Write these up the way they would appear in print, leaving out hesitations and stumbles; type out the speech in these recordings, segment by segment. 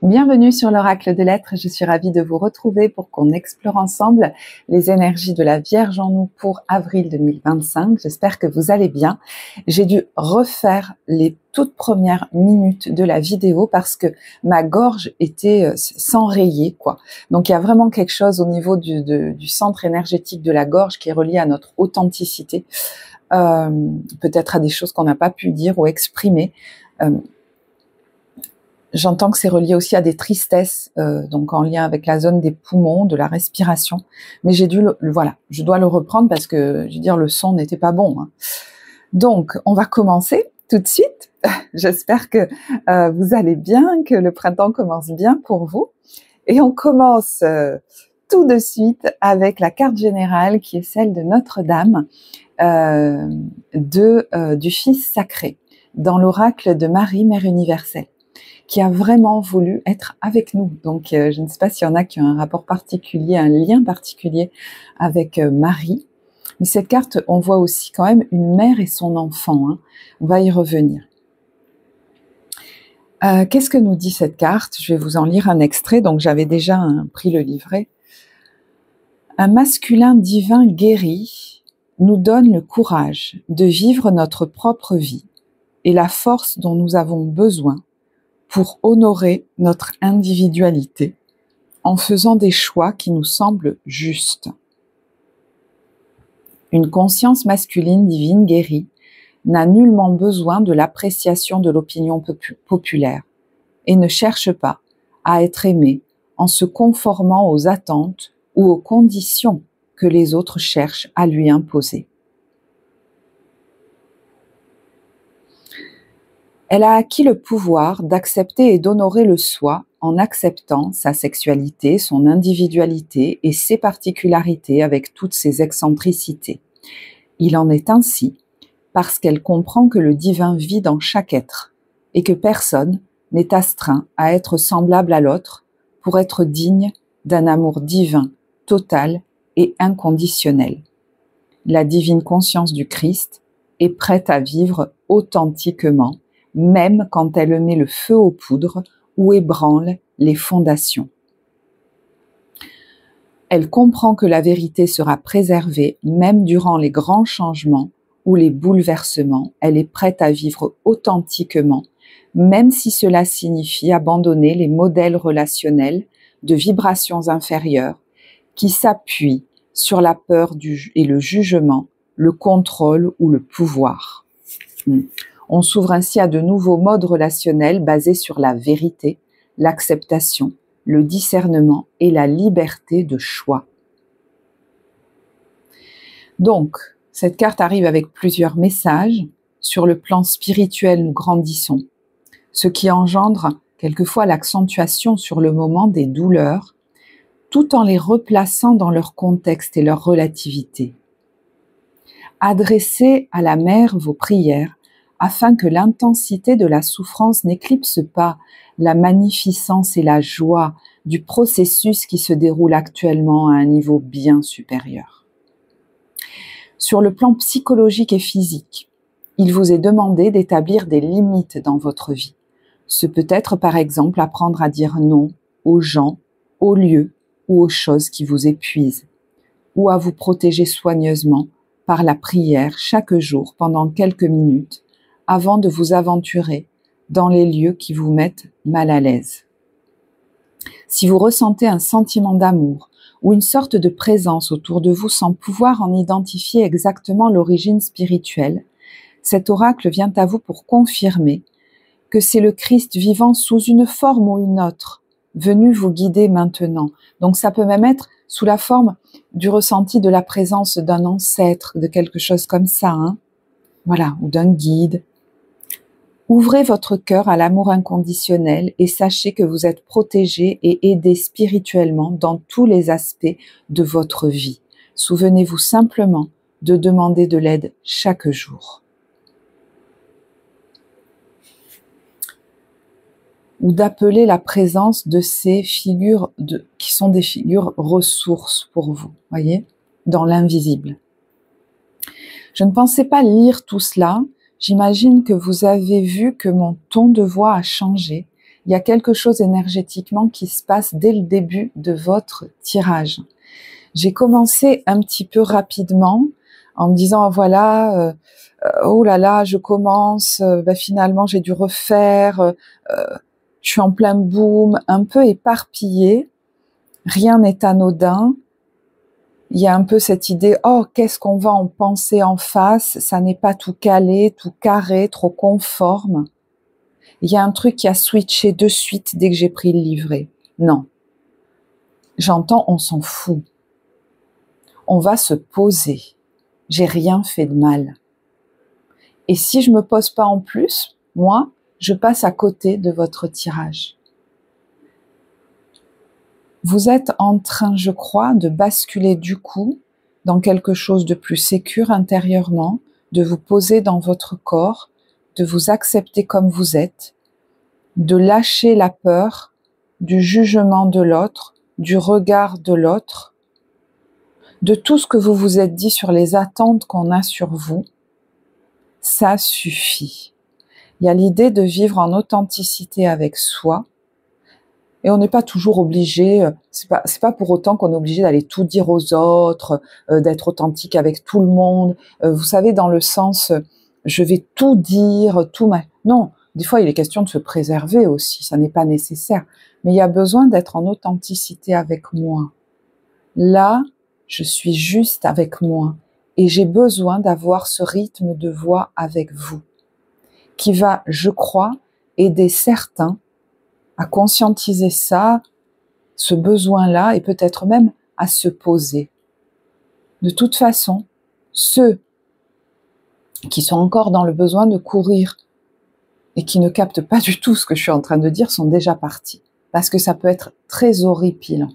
Bienvenue sur l'Oracle de l'Être, je suis ravie de vous retrouver pour qu'on explore ensemble les énergies de la Vierge en nous pour avril 2025. J'espère que vous allez bien. J'ai dû refaire les toutes premières minutes de la vidéo parce que ma gorge était s'enrayer, quoi. Donc il y a vraiment quelque chose au niveau du centre énergétique de la gorge qui est relié à notre authenticité, peut-être à des choses qu'on n'a pas pu dire ou exprimer. J'entends que c'est relié aussi à des tristesses, donc en lien avec la zone des poumons, de la respiration. Mais j'ai dû, voilà, je dois le reprendre parce que, je veux dire, le son n'était pas bon, hein. Donc, on va commencer tout de suite. J'espère que vous allez bien, que le printemps commence bien pour vous. Et on commence tout de suite avec la carte générale qui est celle de Notre-Dame, du Fils sacré, dans l'oracle de Marie, Mère universelle, qui a vraiment voulu être avec nous. Donc, je ne sais pas s'il y en a qui ont un rapport particulier, un lien particulier avec Marie. Mais cette carte, on voit aussi quand même une mère et son enfant, hein. On va y revenir. Qu'est-ce que nous dit cette carte? Je vais vous en lire un extrait. Donc, j'avais déjà pris le livret. Un masculin divin guéri nous donne le courage de vivre notre propre vie et la force dont nous avons besoin pour honorer notre individualité en faisant des choix qui nous semblent justes. Une conscience masculine divine guérie n'a nullement besoin de l'appréciation de l'opinion populaire et ne cherche pas à être aimée en se conformant aux attentes ou aux conditions que les autres cherchent à lui imposer. Elle a acquis le pouvoir d'accepter et d'honorer le soi en acceptant sa sexualité, son individualité et ses particularités avec toutes ses excentricités. Il en est ainsi parce qu'elle comprend que le divin vit dans chaque être et que personne n'est astreint à être semblable à l'autre pour être digne d'un amour divin, total et inconditionnel. La divine conscience du Christ est prête à vivre authentiquement, même quand elle met le feu aux poudres ou ébranle les fondations. Elle comprend que la vérité sera préservée même durant les grands changements ou les bouleversements. Elle est prête à vivre authentiquement, même si cela signifie abandonner les modèles relationnels de vibrations inférieures qui s'appuient sur la peur et le jugement, le contrôle ou le pouvoir. On s'ouvre ainsi à de nouveaux modes relationnels basés sur la vérité, l'acceptation, le discernement et la liberté de choix. Donc, cette carte arrive avec plusieurs messages. Sur le plan spirituel, nous grandissons, ce qui engendre quelquefois l'accentuation sur le moment des douleurs, tout en les replaçant dans leur contexte et leur relativité. Adressez à la mère vos prières afin que l'intensité de la souffrance n'éclipse pas la magnificence et la joie du processus qui se déroule actuellement à un niveau bien supérieur. Sur le plan psychologique et physique, il vous est demandé d'établir des limites dans votre vie. Ce peut être par exemple apprendre à dire non aux gens, aux lieux ou aux choses qui vous épuisent, ou à vous protéger soigneusement par la prière chaque jour pendant quelques minutes avant de vous aventurer dans les lieux qui vous mettent mal à l'aise. Si vous ressentez un sentiment d'amour ou une sorte de présence autour de vous sans pouvoir en identifier exactement l'origine spirituelle, cet oracle vient à vous pour confirmer que c'est le Christ vivant sous une forme ou une autre, venu vous guider maintenant. Donc ça peut même être sous la forme du ressenti de la présence d'un ancêtre, de quelque chose comme ça, hein. Voilà, ou d'un guide. Ouvrez votre cœur à l'amour inconditionnel et sachez que vous êtes protégé et aidé spirituellement dans tous les aspects de votre vie. Souvenez-vous simplement de demander de l'aide chaque jour. Ou d'appeler la présence de ces figures qui sont des figures ressources pour vous, voyez, dans l'invisible. Je ne pensais pas lire tout cela. J'imagine que vous avez vu que mon ton de voix a changé il y a quelque chose énergétiquement qui se passe dès le début de votre tirage. J'ai commencé un petit peu rapidement en me disant, voilà, oh là là, je commence, finalement j'ai dû refaire, je suis en plein boom, un peu éparpillée, rien n'est anodin. Il y a un peu cette idée, oh, qu'est-ce qu'on va en penser en face, ça n'est pas tout calé, tout carré, trop conforme. Il y a un truc qui a switché de suite dès que j'ai pris le livret. Non. J'entends, on s'en fout. On va se poser. J'ai rien fait de mal. Et si je me pose pas en plus, moi, je passe à côté de votre tirage. Vous êtes en train, je crois, de basculer du coup dans quelque chose de plus sécure intérieurement, de vous poser dans votre corps, de vous accepter comme vous êtes, de lâcher la peur du jugement de l'autre, du regard de l'autre, de tout ce que vous vous êtes dit sur les attentes qu'on a sur vous. Ça suffit. Il y a l'idée de vivre en authenticité avec soi. Et on n'est pas toujours obligé, c'est pas pour autant qu'on est obligé d'aller tout dire aux autres, d'être authentique avec tout le monde. Vous savez, dans le sens, je vais tout dire, Non, des fois il est question de se préserver aussi, ça n'est pas nécessaire. Mais il y a besoin d'être en authenticité avec moi. Là, je suis juste avec moi et j'ai besoin d'avoir ce rythme de voix avec vous qui va, je crois, aider certains à conscientiser ça, ce besoin-là, et peut-être même à se poser. De toute façon, ceux qui sont encore dans le besoin de courir et qui ne captent pas du tout ce que je suis en train de dire sont déjà partis, parce que ça peut être très horripilant.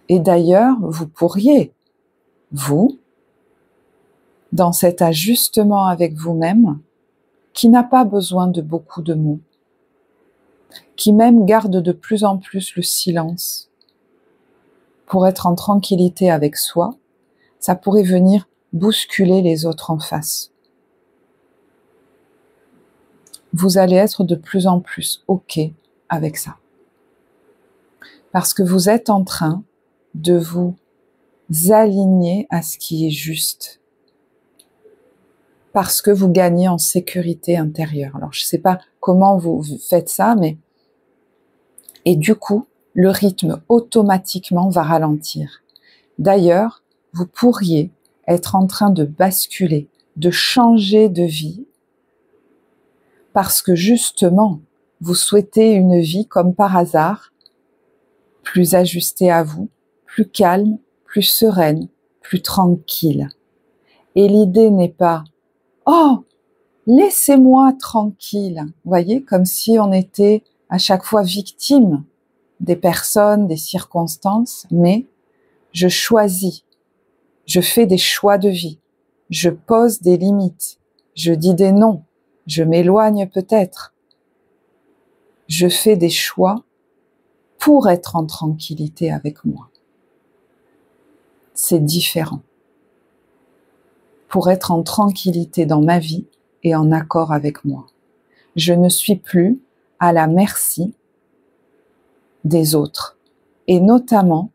Et d'ailleurs, vous pourriez, vous, dans cet ajustement avec vous-même, qui n'a pas besoin de beaucoup de mots, qui même garde de plus en plus le silence pour être en tranquillité avec soi, ça pourrait venir bousculer les autres en face. Vous allez être de plus en plus OK avec ça. Parce que vous êtes en train de vous aligner à ce qui est juste. Parce que vous gagnez en sécurité intérieure. Alors, je ne sais pas comment vous faites ça, mais... Et du coup, le rythme automatiquement va ralentir. D'ailleurs, vous pourriez être en train de basculer, de changer de vie, parce que justement, vous souhaitez une vie comme par hasard, plus ajustée à vous, plus calme, plus sereine, plus tranquille. Et l'idée n'est pas « Oh, laissez-moi tranquille », vous voyez, comme si on était à chaque fois victime des personnes, des circonstances, mais je choisis, je fais des choix de vie, je pose des limites, je dis des non, je m'éloigne peut-être, je fais des choix pour être en tranquillité avec moi. C'est différent. Pour être en tranquillité dans ma vie et en accord avec moi. Je ne suis plus à la merci des autres, et notamment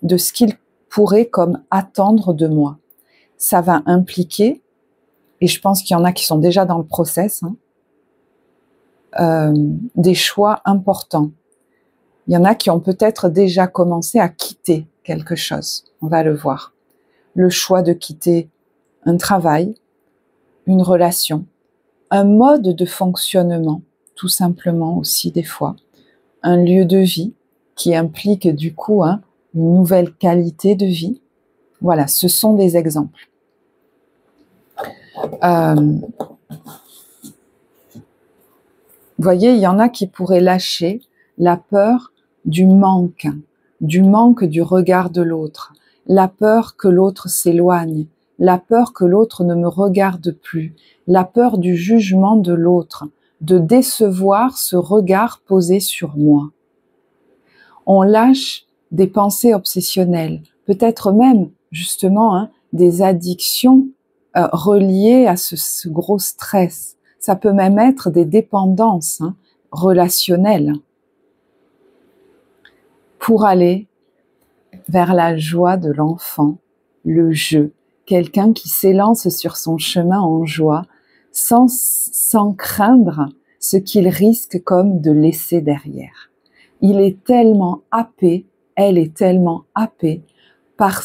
de ce qu'ils pourraient comme attendre de moi. Ça va impliquer, et je pense qu'il y en a qui sont déjà dans le process, des choix importants. Il y en a qui ont peut-être déjà commencé à quitter quelque chose, on va le voir. Le choix de quitter un travail, une relation, un mode de fonctionnement, tout simplement aussi des fois, un lieu de vie qui implique du coup une nouvelle qualité de vie. Voilà, ce sont des exemples. Vous voyez, il y en a qui pourraient lâcher la peur du manque du regard de l'autre, la peur que l'autre s'éloigne, la peur que l'autre ne me regarde plus, la peur du jugement de l'autre, de décevoir ce regard posé sur moi. On lâche des pensées obsessionnelles, peut-être même justement des addictions reliées à ce gros stress. ça peut même être des dépendances relationnelles, pour aller vers la joie de l'enfant, le jeu, quelqu'un qui s'élance sur son chemin en joie, sans craindre ce qu'il risque comme de laisser derrière. Il est tellement happé, elle est tellement happée par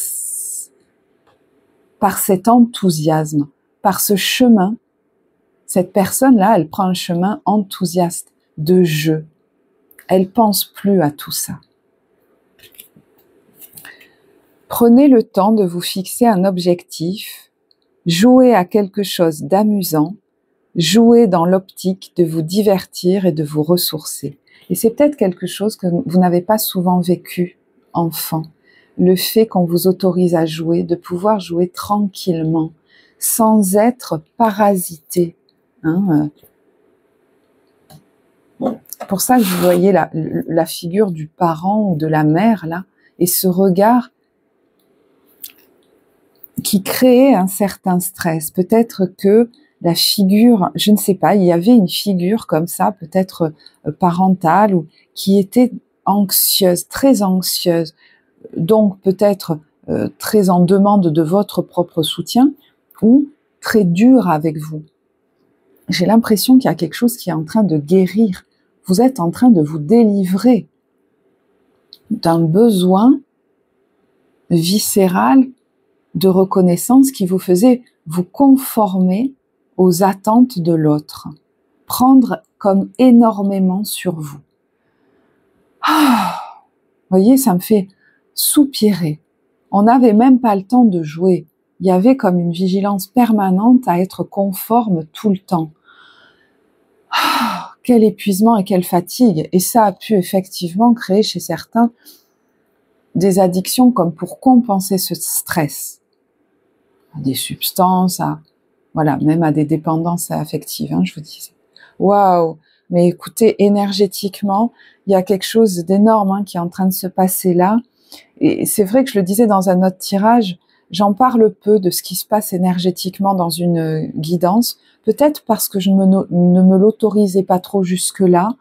cet enthousiasme, par ce chemin. Cette personne-là, elle prend un chemin enthousiaste, de jeu. Elle pense plus à tout ça. Prenez le temps de vous fixer un objectif, jouez à quelque chose d'amusant, jouez dans l'optique de vous divertir et de vous ressourcer. Et c'est peut-être quelque chose que vous n'avez pas souvent vécu, enfant. Le fait qu'on vous autorise à jouer, de pouvoir jouer tranquillement, sans être parasité. C'est pour ça que vous voyez la figure du parent ou de la mère, là, et ce regard qui créait un certain stress. Peut-être que la figure, je ne sais pas, il y avait une figure comme ça, peut-être parentale, ou qui était anxieuse, donc peut-être très en demande de votre propre soutien, ou très dure avec vous. J'ai l'impression qu'il y a quelque chose qui est en train de guérir. Vous êtes en train de vous délivrer d'un besoin viscéral de reconnaissance qui vous faisait vous conformer aux attentes de l'autre, prendre comme énormément sur vous. Voyez, ça me fait soupirer. On n'avait même pas le temps de jouer. Il y avait comme une vigilance permanente à être conforme tout le temps. Quel épuisement et quelle fatigue. Et ça a pu effectivement créer chez certains des addictions comme pour compenser ce stress. À des substances, même à des dépendances affectives, je vous disais. Waouh! Mais écoutez, énergétiquement, il y a quelque chose d'énorme qui est en train de se passer là. Et c'est vrai que je le disais dans un autre tirage, j'en parle peu de ce qui se passe énergétiquement dans une guidance, peut-être parce que je ne me l'autorisais pas trop jusque-là,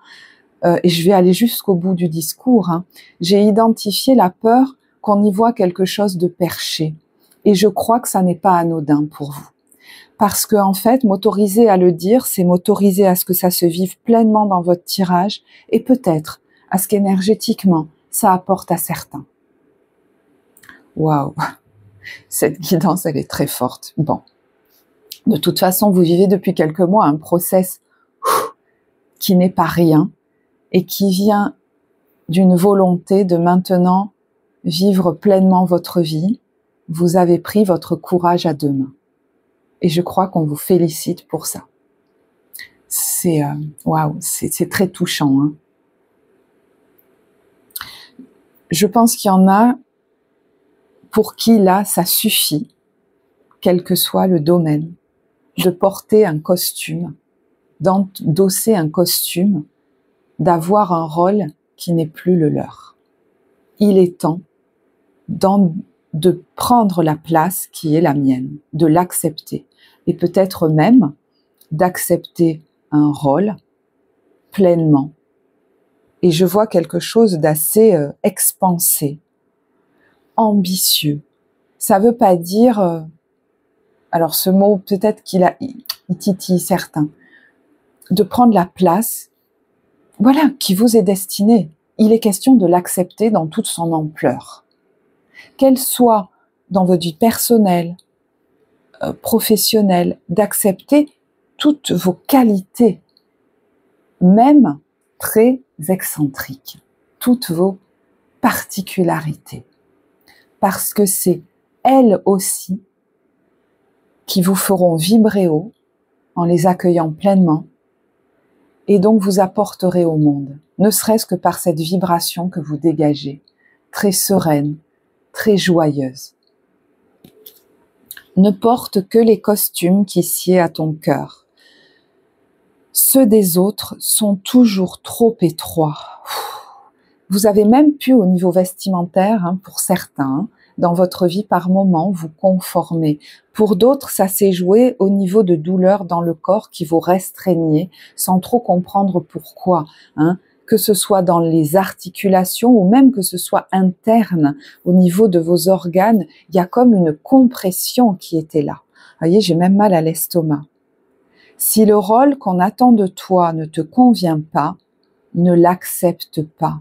et je vais aller jusqu'au bout du discours. J'ai identifié la peur qu'on y voit quelque chose de perché. Et je crois que ça n'est pas anodin pour vous. Parce que, en fait, m'autoriser à le dire, c'est m'autoriser à ce que ça se vive pleinement dans votre tirage et peut-être à ce qu'énergétiquement, ça apporte à certains. Waouh! Cette guidance, elle est très forte. Bon. De toute façon, vous vivez depuis quelques mois un process qui n'est pas rien et qui vient d'une volonté de maintenant vivre pleinement votre vie. Vous avez pris votre courage à deux mains. Et je crois qu'on vous félicite pour ça. C'est waouh, c'est très touchant. Je pense qu'il y en a pour qui là, ça suffit, quel que soit le domaine, de porter un costume, d'endosser un costume, d'avoir un rôle qui n'est plus le leur. Il est temps de prendre la place qui est la mienne, de l'accepter, et peut-être même d'accepter un rôle pleinement. Et je vois quelque chose d'assez expansé, ambitieux. Ça veut pas dire, alors ce mot peut-être il titille certains, de prendre la place, voilà, qui vous est destinée. Il est question de l'accepter dans toute son ampleur. Qu'elle soit dans votre vie personnelle, professionnelle, d'accepter toutes vos qualités, même très excentriques, toutes vos particularités. Parce que c'est elles aussi qui vous feront vibrer haut en les accueillant pleinement et donc vous apporterez au monde, ne serait-ce que par cette vibration que vous dégagez, très sereine, très joyeuse. Ne porte que les costumes qui sied à ton cœur. Ceux des autres sont toujours trop étroits. Vous avez même pu, au niveau vestimentaire, pour certains, dans votre vie par moment vous conformer. Pour d'autres, ça s'est joué au niveau de douleurs dans le corps qui vous restreignaient sans trop comprendre pourquoi, hein, que ce soit dans les articulations ou même que ce soit interne au niveau de vos organes, il y a comme une compression qui était là. Vous voyez, j'ai même mal à l'estomac. Si le rôle qu'on attend de toi ne te convient pas, ne l'accepte pas.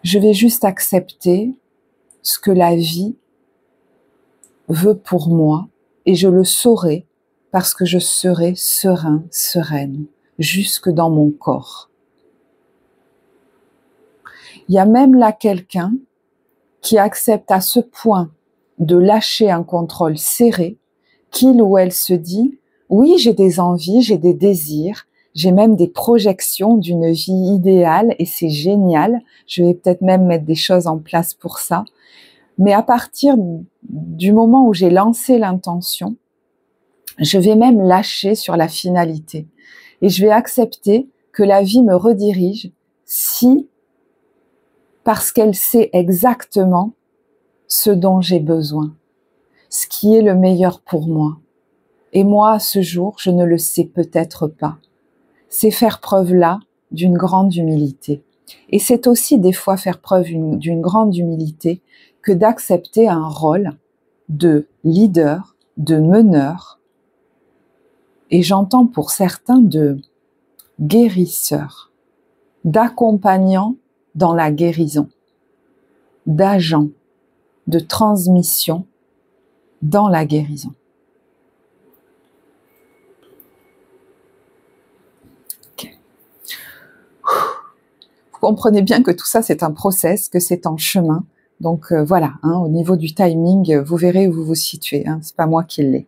Je vais juste accepter ce que la vie veut pour moi et je le saurai parce que je serai serein, sereine, jusque dans mon corps. Il y a même là quelqu'un qui accepte à ce point de lâcher un contrôle serré, qu'il ou elle se dit « oui, j'ai des envies, j'ai des désirs, j'ai même des projections d'une vie idéale et c'est génial, je vais peut-être même mettre des choses en place pour ça. » Mais à partir du moment où j'ai lancé l'intention, je vais même lâcher sur la finalité et je vais accepter que la vie me redirige parce qu'elle sait exactement ce dont j'ai besoin, ce qui est le meilleur pour moi. Et moi, à ce jour, je ne le sais peut-être pas. C'est faire preuve là d'une grande humilité. Et c'est aussi des fois faire preuve d'une grande humilité que d'accepter un rôle de leader, de meneur, et j'entends pour certains de guérisseur, d'accompagnant dans la guérison, d'agent, de transmission dans la guérison. Okay. Vous comprenez bien que tout ça c'est un process, que c'est en chemin. Donc voilà, hein, au niveau du timing, vous verrez où vous vous situez. Hein, c'est pas moi qui l'ai.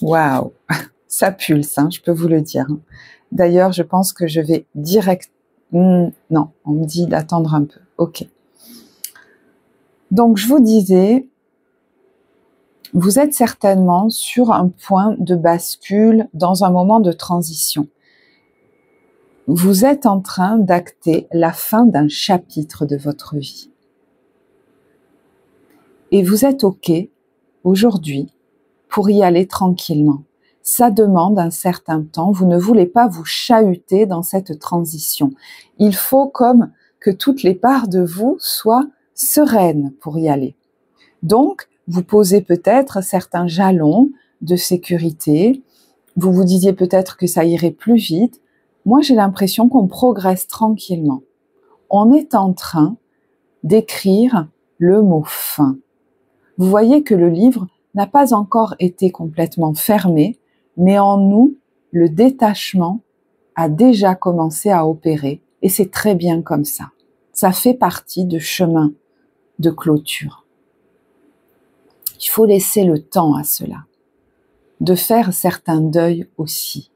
Waouh, ça pulse, hein, je peux vous le dire. D'ailleurs, je pense que je vais direct. Non, on me dit d'attendre un peu. Ok. Donc je vous disais, vous êtes certainement sur un point de bascule dans un moment de transition. Vous êtes en train d'acter la fin d'un chapitre de votre vie. Et vous êtes OK aujourd'hui pour y aller tranquillement. Ça demande un certain temps. Vous ne voulez pas vous chahuter dans cette transition. Il faut comme que toutes les parts de vous soient sereines pour y aller. Donc, vous posez peut-être certains jalons de sécurité. Vous vous disiez peut-être que ça irait plus vite. Moi, j'ai l'impression qu'on progresse tranquillement. On est en train d'écrire le mot fin. Vous voyez que le livre n'a pas encore été complètement fermé, mais en nous, le détachement a déjà commencé à opérer et c'est très bien comme ça. Ça fait partie du chemin de clôture. Il faut laisser le temps à cela, de faire certains deuils aussi.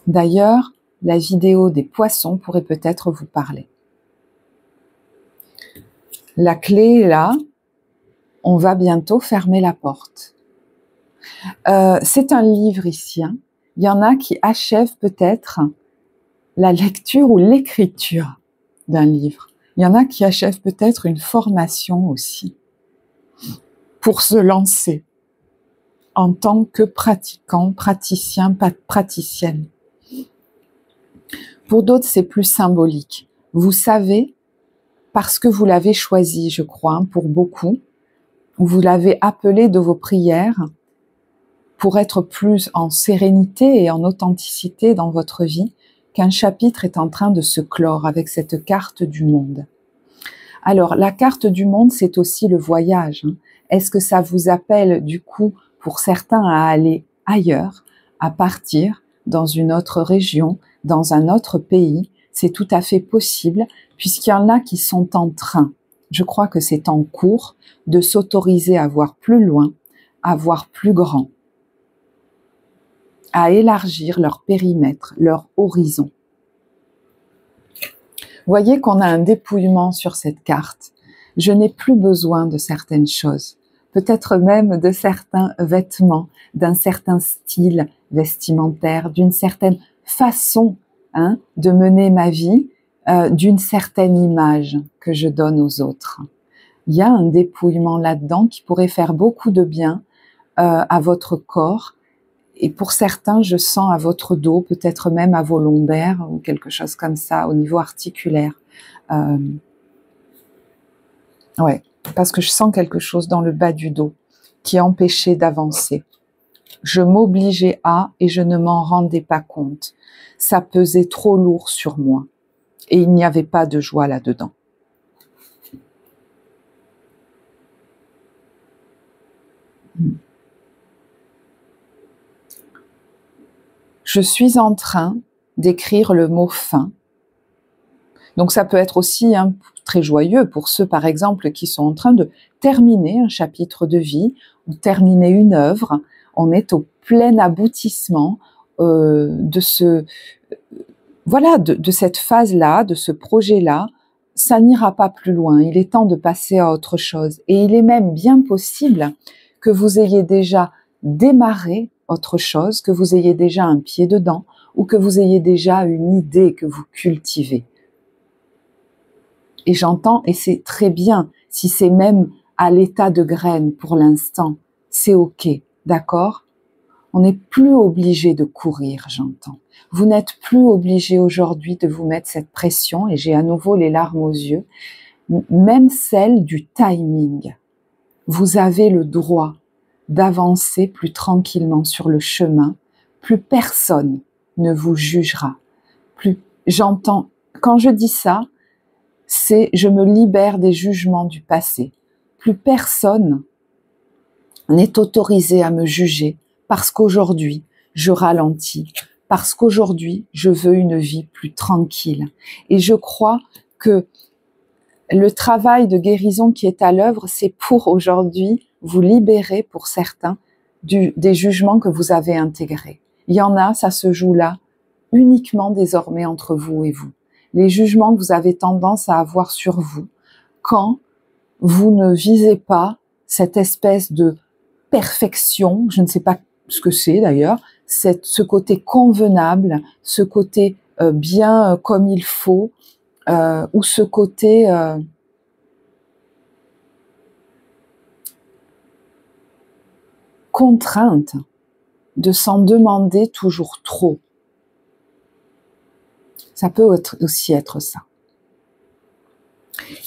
D'ailleurs, la vidéo des poissons pourrait peut-être vous parler. La clé est là, on va bientôt fermer la porte. C'est un livre ici, hein. Il y en a qui achèvent peut-être la lecture ou l'écriture d'un livre. Il y en a qui achèvent peut-être une formation aussi pour se lancer en tant que pratiquant, praticien, praticienne. Pour d'autres, c'est plus symbolique. Vous savez, parce que vous l'avez choisi, je crois, hein, pour beaucoup, vous l'avez appelé de vos prières pour être plus en sérénité et en authenticité dans votre vie, qu'un chapitre est en train de se clore avec cette carte du monde. Alors, la carte du monde, c'est aussi le voyage. Hein. Est-ce que ça vous appelle, du coup, pour certains, à aller ailleurs, à partir dans une autre région, dans un autre pays? C'est tout à fait possible, puisqu'il y en a qui sont en train, je crois que c'est en cours, de s'autoriser à voir plus loin, à voir plus grand, à élargir leur périmètre, leur horizon. Voyez qu'on a un dépouillement sur cette carte. Je n'ai plus besoin de certaines choses, peut-être même de certains vêtements, d'un certain style vestimentaire, d'une certaine façon hein, de mener ma vie d'une certaine image que je donne aux autres. Il y a un dépouillement là-dedans qui pourrait faire beaucoup de bien à votre corps. Et pour certains, je sens à votre dos, peut-être même à vos lombaires ou quelque chose comme ça, au niveau articulaire. Ouais, parce que je sens quelque chose dans le bas du dos qui empêchait d'avancer. Je m'obligeais à et je ne m'en rendais pas compte. Ça pesait trop lourd sur moi et il n'y avait pas de joie là-dedans. Je suis en train d'écrire le mot fin. Donc ça peut être aussi très joyeux pour ceux, par exemple, qui sont en train de terminer un chapitre de vie ou terminer une œuvre. On est au plein aboutissement de cette phase-là, de ce projet-là. Ça n'ira pas plus loin. Il est temps de passer à autre chose. Et il est même bien possible que vous ayez déjà démarré autre chose, que vous ayez déjà un pied dedans ou que vous ayez déjà une idée que vous cultivez. Et j'entends, et c'est très bien, si c'est même à l'état de graine pour l'instant, c'est ok, d'accord? On n'est plus obligé de courir, j'entends. Vous n'êtes plus obligé aujourd'hui de vous mettre cette pression, et j'ai à nouveau les larmes aux yeux, même celle du timing. Vous avez le droit d'avancer plus tranquillement sur le chemin, plus personne ne vous jugera. J'entends, quand je dis ça, c'est je me libère des jugements du passé. Plus personne n'est autorisé à me juger parce qu'aujourd'hui, je ralentis, parce qu'aujourd'hui, je veux une vie plus tranquille. Et je crois que le travail de guérison qui est à l'œuvre, c'est pour aujourd'hui vous libérer, pour certains, des jugements que vous avez intégrés. Il y en a, ça se joue là, uniquement désormais entre vous et vous. Les jugements que vous avez tendance à avoir sur vous quand vous ne visez pas cette espèce de perfection, je ne sais pas ce que c'est d'ailleurs, ce côté convenable, ce côté bien comme il faut, ou ce côté contrainte de s'en demander toujours trop. Ça peut aussi être ça.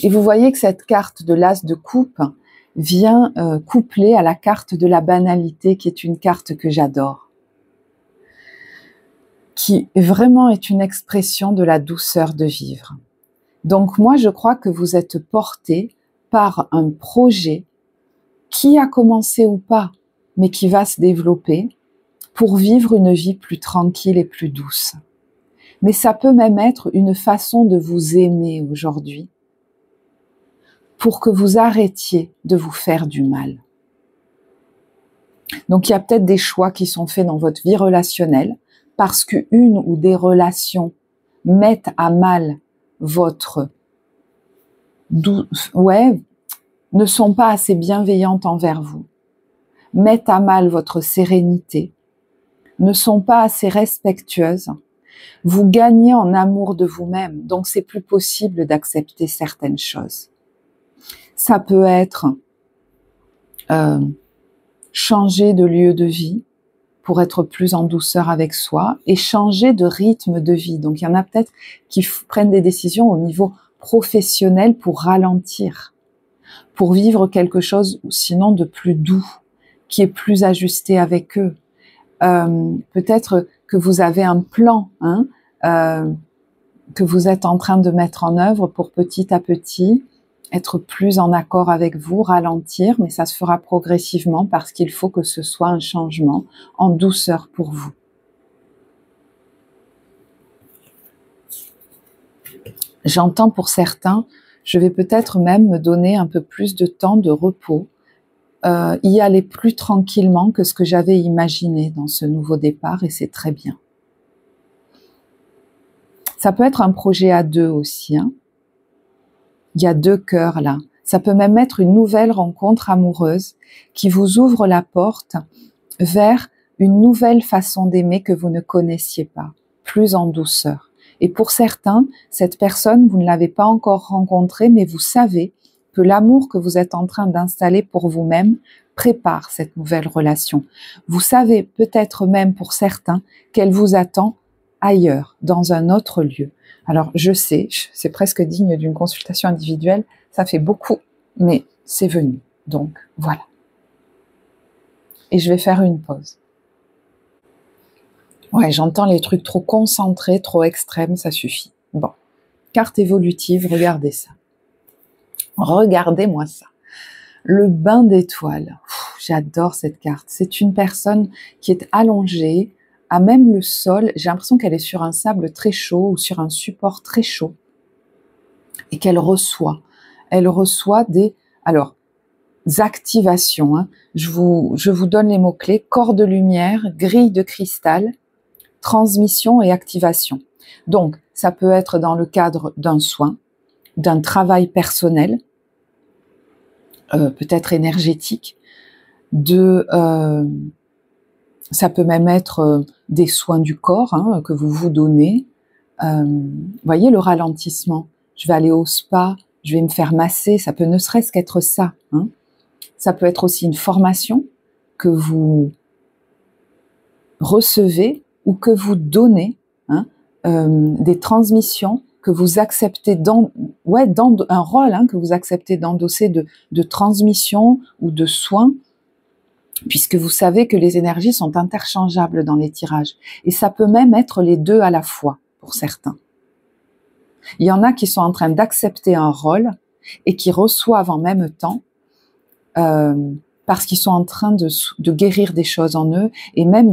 Et vous voyez que cette carte de l'As de coupe vient coupler à la carte de la banalité, qui est une carte que j'adore, qui vraiment est une expression de la douceur de vivre. Donc moi, je crois que vous êtes porté par un projet qui a commencé ou pas, mais qui va se développer pour vivre une vie plus tranquille et plus douce. Mais ça peut même être une façon de vous aimer aujourd'hui, pour que vous arrêtiez de vous faire du mal. Donc il y a peut-être des choix qui sont faits dans votre vie relationnelle, parce qu'une ou des relations mettent à mal votre ne sont pas assez bienveillantes envers vous, mettent à mal votre sérénité, ne sont pas assez respectueuses, vous gagnez en amour de vous-même, donc c'est plus possible d'accepter certaines choses. Ça peut être changer de lieu de vie pour être plus en douceur avec soi et changer de rythme de vie. Donc il y en a peut-être qui prennent des décisions au niveau professionnel pour ralentir, pour vivre quelque chose sinon de plus doux, qui est plus ajusté avec eux. Peut-être que vous avez un plan que vous êtes en train de mettre en œuvre pour petit à petit être plus en accord avec vous, ralentir, mais ça se fera progressivement parce qu'il faut que ce soit un changement en douceur pour vous. J'entends pour certains, je vais peut-être même me donner un peu plus de temps de repos, y aller plus tranquillement que ce que j'avais imaginé dans ce nouveau départ, et c'est très bien. Ça peut être un projet à deux aussi, Il y a deux cœurs là. Ça peut même être une nouvelle rencontre amoureuse qui vous ouvre la porte vers une nouvelle façon d'aimer que vous ne connaissiez pas, plus en douceur. Et pour certains, cette personne, vous ne l'avez pas encore rencontrée, mais vous savez que l'amour que vous êtes en train d'installer pour vous-même prépare cette nouvelle relation. Vous savez peut-être même pour certains qu'elle vous attend ailleurs, dans un autre lieu. Alors je sais, c'est presque digne d'une consultation individuelle, ça fait beaucoup, mais c'est venu. Donc voilà. Et je vais faire une pause. Ouais, j'entends les trucs trop concentrés, trop extrêmes, ça suffit. Bon, carte évolutive, regardez ça. Regardez-moi ça. Le bain d'étoiles. J'adore cette carte. C'est une personne qui est allongée, à même le sol. J'ai l'impression qu'elle est sur un sable très chaud ou sur un support très chaud et qu'elle reçoit. Elle reçoit des activations. Hein. Je vous donne les mots-clés. Corps de lumière, grille de cristal, transmission et activation. Donc, ça peut être dans le cadre d'un soin, d'un travail personnel, peut-être énergétique, ça peut même être des soins du corps que vous vous donnez. Voyez le ralentissement. Je vais aller au spa, je vais me faire masser, ça peut ne serait-ce qu'être ça. Hein. Ça peut être aussi une formation que vous recevez ou que vous donnez, hein, des transmissions que vous acceptez un rôle que vous acceptez d'endosser de transmission ou de soins, puisque vous savez que les énergies sont interchangeables dans les tirages. Et ça peut même être les deux à la fois, pour certains. Il y en a qui sont en train d'accepter un rôle et qui reçoivent en même temps, parce qu'ils sont en train de guérir des choses en eux, et même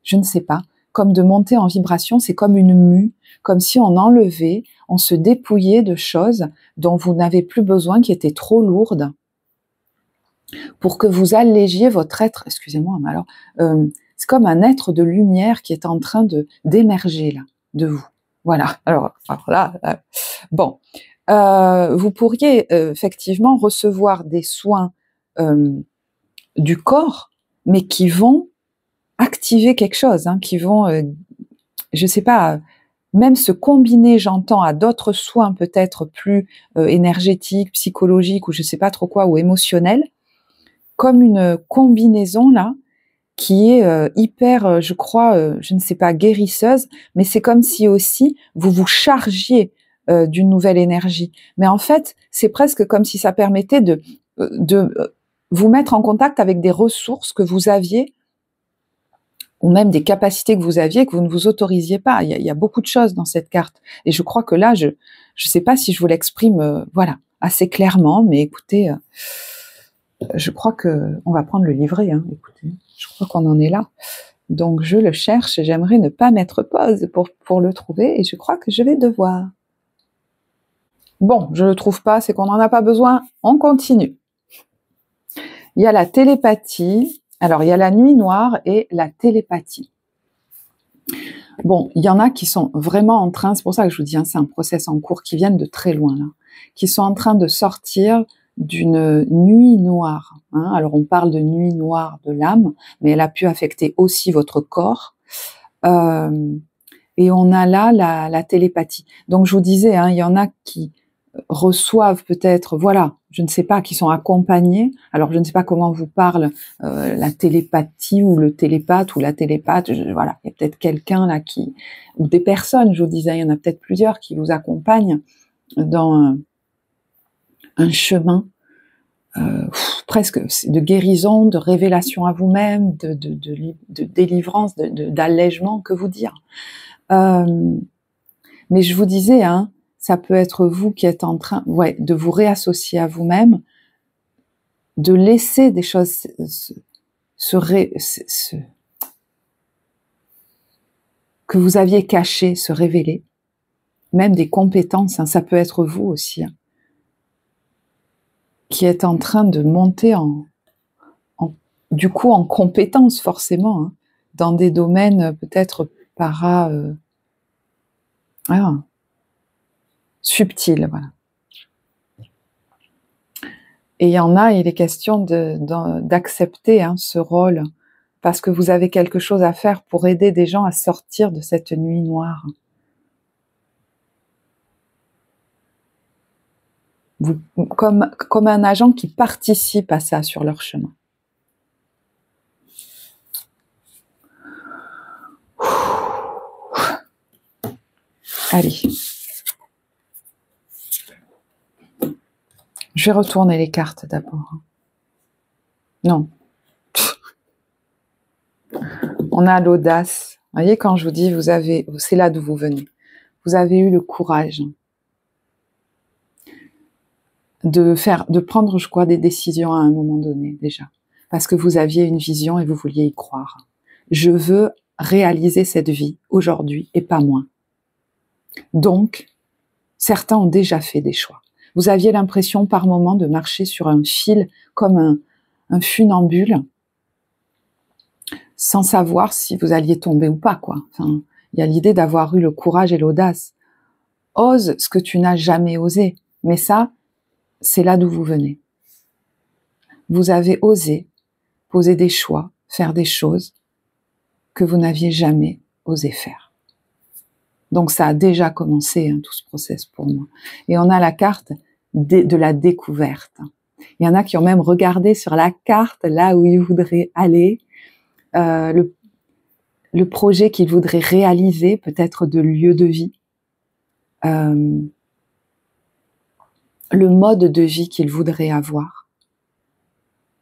je ne sais pas, comme de monter en vibration, c'est comme une mue, comme si on enlevait, on se dépouillait de choses dont vous n'avez plus besoin, qui étaient trop lourdes, pour que vous allégiez votre être. Excusez-moi, mais alors, c'est comme un être de lumière qui est en train d'émerger là, de vous. Voilà. Alors là, bon, vous pourriez effectivement recevoir des soins du corps, mais qui vont activer quelque chose, qui vont, je sais pas, même se combiner, j'entends, à d'autres soins peut-être plus énergétiques, psychologiques ou je sais pas trop quoi, ou émotionnels, comme une combinaison là, qui est hyper, je crois, je ne sais pas, guérisseuse, mais c'est comme si aussi vous vous chargiez d'une nouvelle énergie. Mais en fait, c'est presque comme si ça permettait de vous mettre en contact avec des ressources que vous aviez, ou même des capacités que vous aviez que vous ne vous autorisiez pas. Il y a beaucoup de choses dans cette carte. Et je crois que là, je sais pas si je vous l'exprime, assez clairement, mais écoutez, je crois que on va prendre le livret. Écoutez, je crois qu'on en est là. Donc je le cherche et j'aimerais ne pas mettre pause pour le trouver, et je crois que je vais devoir. Bon, je le trouve pas, c'est qu'on n'en a pas besoin. On continue. Il y a la télépathie. Alors, il y a la nuit noire et la télépathie. Bon, il y en a qui sont vraiment en train, c'est pour ça que je vous dis, c'est un process en cours, qui viennent de très loin, là, qui sont en train de sortir d'une nuit noire. Alors, on parle de nuit noire de l'âme, mais elle a pu affecter aussi votre corps. Et on a là la télépathie. Donc, je vous disais, il y en a qui reçoivent peut-être, je ne sais pas, qui sont accompagnés. Alors, je ne sais pas comment vous parle la télépathie ou le télépathe ou la télépathe. Il y a peut-être quelqu'un là ou des personnes, je vous disais, il y en a peut-être plusieurs qui vous accompagnent dans un chemin presque de guérison, de révélation à vous-même, de délivrance, d'allègement, que vous dire. Mais je vous disais, ça peut être vous qui êtes en train, de vous réassocier à vous-même, de laisser des choses que vous aviez cachées se révéler, même des compétences, ça peut être vous aussi, qui êtes en train de monter en compétences forcément, dans des domaines peut-être subtils, voilà. Et il y en a, il est question d'accepter ce rôle, parce que vous avez quelque chose à faire pour aider des gens à sortir de cette nuit noire. comme un agent qui participe à ça sur leur chemin. Allez. Je vais retourner les cartes d'abord. Non. On a l'audace. Vous voyez, quand je vous dis, c'est là d'où vous venez. Vous avez eu le courage de prendre, je crois, des décisions à un moment donné, déjà. Parce que vous aviez une vision et vous vouliez y croire. Je veux réaliser cette vie aujourd'hui et pas moins. Donc, certains ont déjà fait des choix. Vous aviez l'impression par moment de marcher sur un fil comme un funambule, sans savoir si vous alliez tomber ou pas, quoi. Enfin, il y a l'idée d'avoir eu le courage et l'audace. Ose ce que tu n'as jamais osé. Mais ça, c'est là d'où vous venez. Vous avez osé poser des choix, faire des choses que vous n'aviez jamais osé faire. Donc ça a déjà commencé, tout ce process pour moi. Et on a la carte de la découverte. Il y en a qui ont même regardé sur la carte là où ils voudraient aller, le projet qu'ils voudraient réaliser, peut-être de lieu de vie, le mode de vie qu'ils voudraient avoir,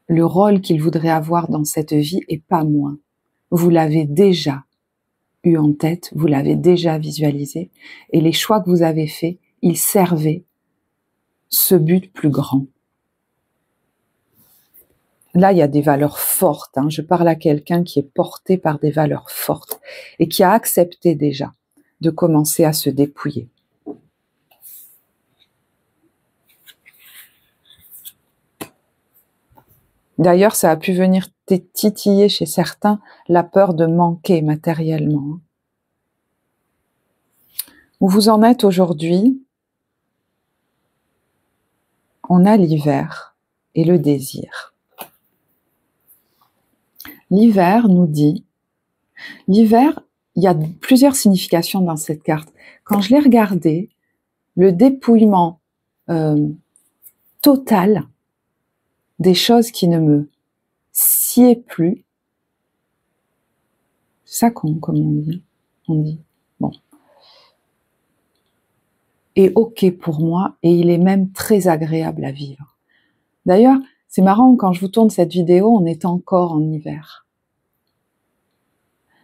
le rôle qu'ils voudraient avoir dans cette vie et pas moins. Vous l'avez déjà eu en tête, vous l'avez déjà visualisé, et les choix que vous avez faits, ils servaient ce but plus grand. Là, il y a des valeurs fortes. Je parle à quelqu'un qui est porté par des valeurs fortes et qui a accepté déjà de commencer à se dépouiller. D'ailleurs, ça a pu venir titiller chez certains la peur de manquer matériellement. Où vous en êtes aujourd'hui, on a l'hiver et le désir. L'hiver nous dit, l'hiver, il y a plusieurs significations dans cette carte. Quand je l'ai regardée, le dépouillement total des choses qui ne me sied plus, c'est ça comme on dit, bon, est ok pour moi et il est même très agréable à vivre. D'ailleurs, c'est marrant, quand je vous tourne cette vidéo, on est encore en hiver.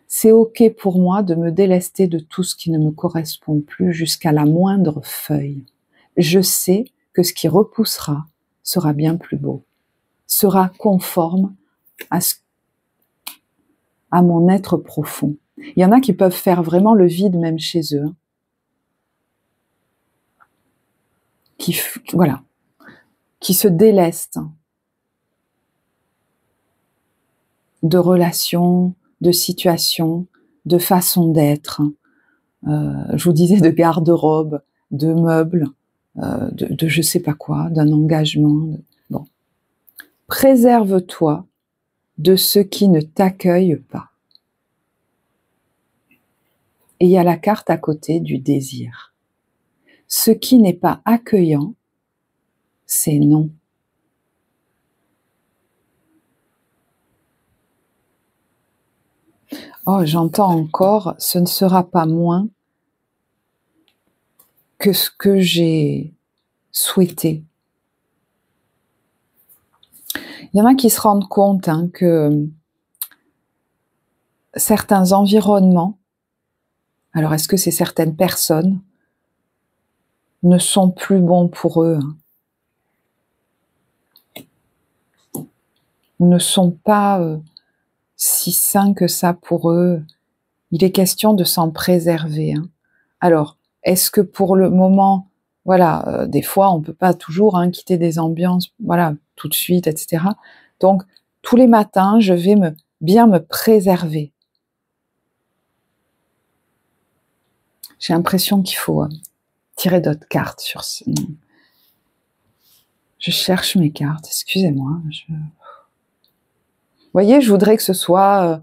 C'est ok pour moi de me délester de tout ce qui ne me correspond plus jusqu'à la moindre feuille. Je sais que ce qui repoussera sera bien plus beau, sera conforme à mon être profond. Il y en a qui peuvent faire vraiment le vide même chez eux. Qui se délestent de relations, de situations, de façons d'être. Je vous disais de garde-robe, de meubles, de je sais pas quoi, d'un engagement. Bon. Préserve-toi de ce qui ne t'accueille pas. Et il y a la carte à côté du désir. Ce qui n'est pas accueillant, c'est non. Oh, j'entends encore, ce ne sera pas moins que ce que j'ai souhaité. Il y en a qui se rendent compte que certains environnements, alors est-ce que c'est certaines personnes, ne sont plus bons pour eux, ne sont pas si sains que ça pour eux. Il est question de s'en préserver. Alors, est-ce que pour le moment, voilà, des fois on peut pas toujours quitter des ambiances, voilà, tout de suite, etc. Donc, tous les matins, je vais bien me préserver. J'ai l'impression qu'il faut tirer d'autres cartes sur ce... Je cherche mes cartes, excusez-moi. Vous voyez, je voudrais que ce soit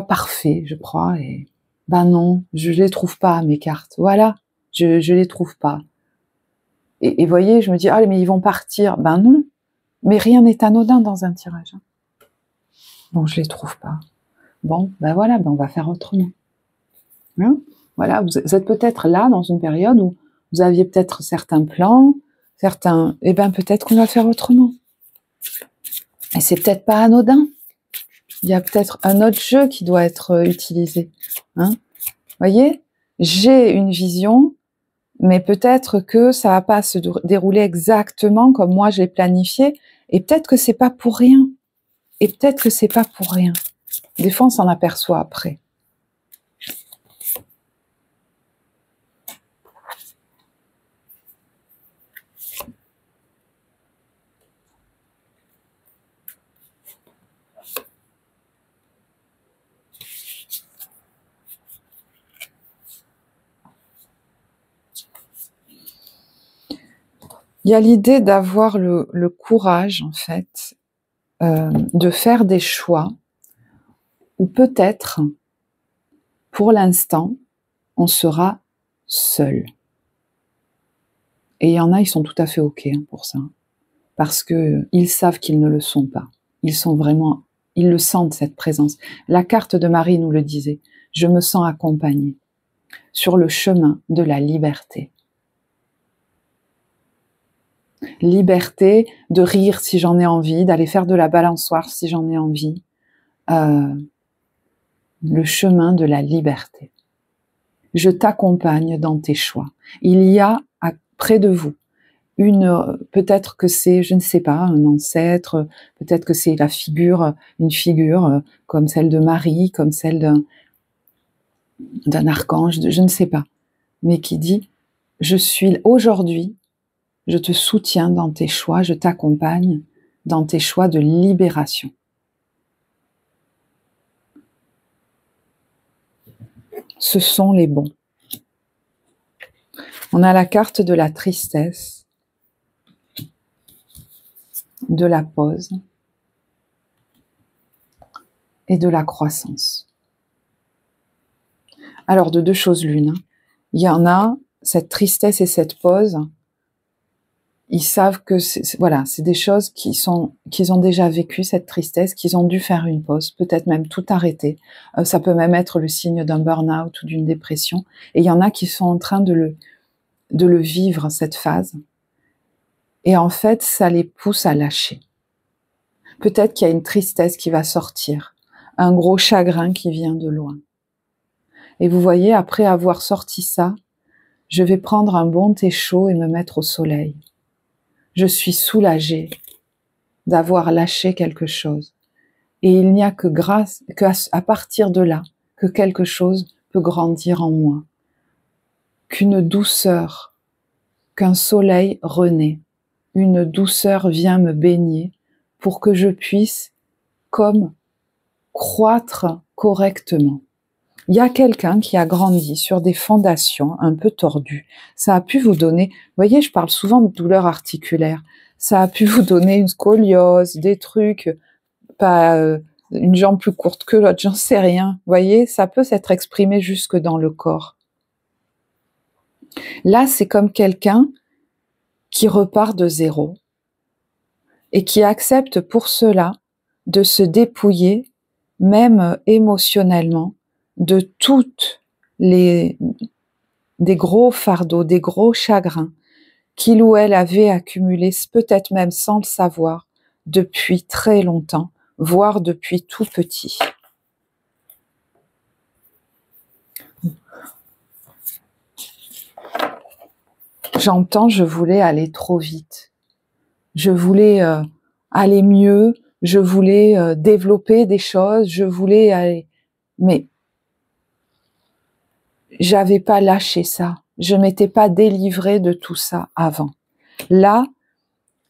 parfait, je crois, et ben non, je les trouve pas, mes cartes. Voilà, je les trouve pas. Et voyez, je me dis, ah, mais ils vont partir. Ben non, mais rien n'est anodin dans un tirage. Bon, je les trouve pas. Bon, ben voilà, ben on va faire autrement. Hein, voilà, vous êtes peut-être là dans une période où vous aviez peut-être certains plans, et ben peut-être qu'on va faire autrement. Et c'est peut-être pas anodin. Il y a peut-être un autre jeu qui doit être utilisé. Hein, voyez, j'ai une vision, mais peut-être que ça va pas se dérouler exactement comme moi j'ai planifié, et peut-être que c'est pas pour rien. Et peut-être que c'est pas pour rien. Des fois, on s'en aperçoit après. Il y a l'idée d'avoir le courage, en fait, de faire des choix où peut-être, pour l'instant, on sera seul. Et il y en a, ils sont tout à fait OK pour ça. Parce que ils savent qu'ils ne le sont pas. Ils le sentent, cette présence. La carte de Marie nous le disait. Je me sens accompagnée sur le chemin de la liberté. Liberté de rire si j'en ai envie, d'aller faire de la balançoire si j'en ai envie. Le chemin de la liberté. Je t'accompagne dans tes choix. Il y a près de vous peut-être que c'est, je ne sais pas, un ancêtre, peut-être que c'est une figure comme celle de Marie, comme celle d'un archange, je ne sais pas, mais qui dit, aujourd'hui, je te soutiens dans tes choix, je t'accompagne dans tes choix de libération. Ce sont les bons. On a la carte de la tristesse, de la pause et de la croissance. Alors, de deux choses l'une. Il y en a, cette tristesse et cette pause, ils savent que c'est des choses qu'ils ont déjà vécues, cette tristesse, qu'ils ont dû faire une pause, peut-être même tout arrêter. Ça peut même être le signe d'un burn-out ou d'une dépression. Et il y en a qui sont en train de le vivre, cette phase. Et en fait, ça les pousse à lâcher. Peut-être qu'il y a une tristesse qui va sortir, un gros chagrin qui vient de loin. Et vous voyez, après avoir sorti ça, je vais prendre un bon thé chaud et me mettre au soleil. Je suis soulagée d'avoir lâché quelque chose. Et il n'y a qu'à partir de là, que quelque chose peut grandir en moi. Qu'une douceur, qu'un soleil renaît. Une douceur vient me baigner pour que je puisse, comme, croître correctement. Il y a quelqu'un qui a grandi sur des fondations un peu tordues. Ça a pu vous donner, vous voyez, je parle souvent de douleurs articulaires. Ça a pu vous donner une scoliose, des trucs, pas une jambe plus courte que l'autre, j'en sais rien. Vous voyez, ça peut s'être exprimé jusque dans le corps. Là, c'est comme quelqu'un qui repart de zéro et qui accepte pour cela de se dépouiller, même émotionnellement, de toutes des gros fardeaux, des gros chagrins qu'il ou elle avait accumulés, peut-être même sans le savoir, depuis très longtemps, voire depuis tout petit. J'entends, je voulais aller trop vite. Je voulais aller mieux, je voulais développer des choses, je voulais aller... Mais j'avais pas lâché ça. Je m'étais pas délivrée de tout ça avant. Là,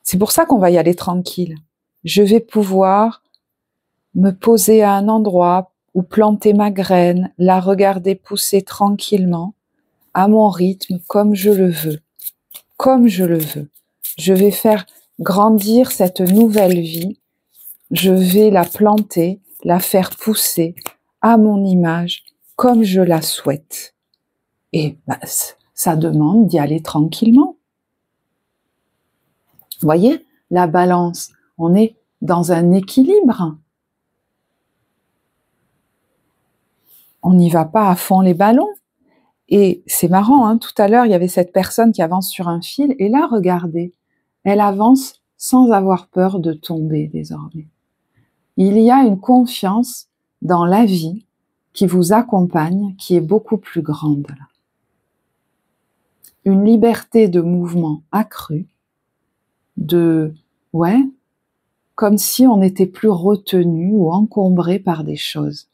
c'est pour ça qu'on va y aller tranquille. Je vais pouvoir me poser à un endroit où planter ma graine, la regarder pousser tranquillement, à mon rythme, comme je le veux. Comme je le veux. Je vais faire grandir cette nouvelle vie. Je vais la planter, la faire pousser à mon image, comme je la souhaite. Et ça demande d'y aller tranquillement. Vous voyez, la balance, on est dans un équilibre. On n'y va pas à fond les ballons. Et c'est marrant, hein, tout à l'heure, il y avait cette personne qui avance sur un fil, et là, regardez, elle avance sans avoir peur de tomber désormais. Il y a une confiance dans la vie qui vous accompagne, qui est beaucoup plus grande. Là. Une liberté de mouvement accrue, comme si on n'était plus retenu ou encombré par des choses.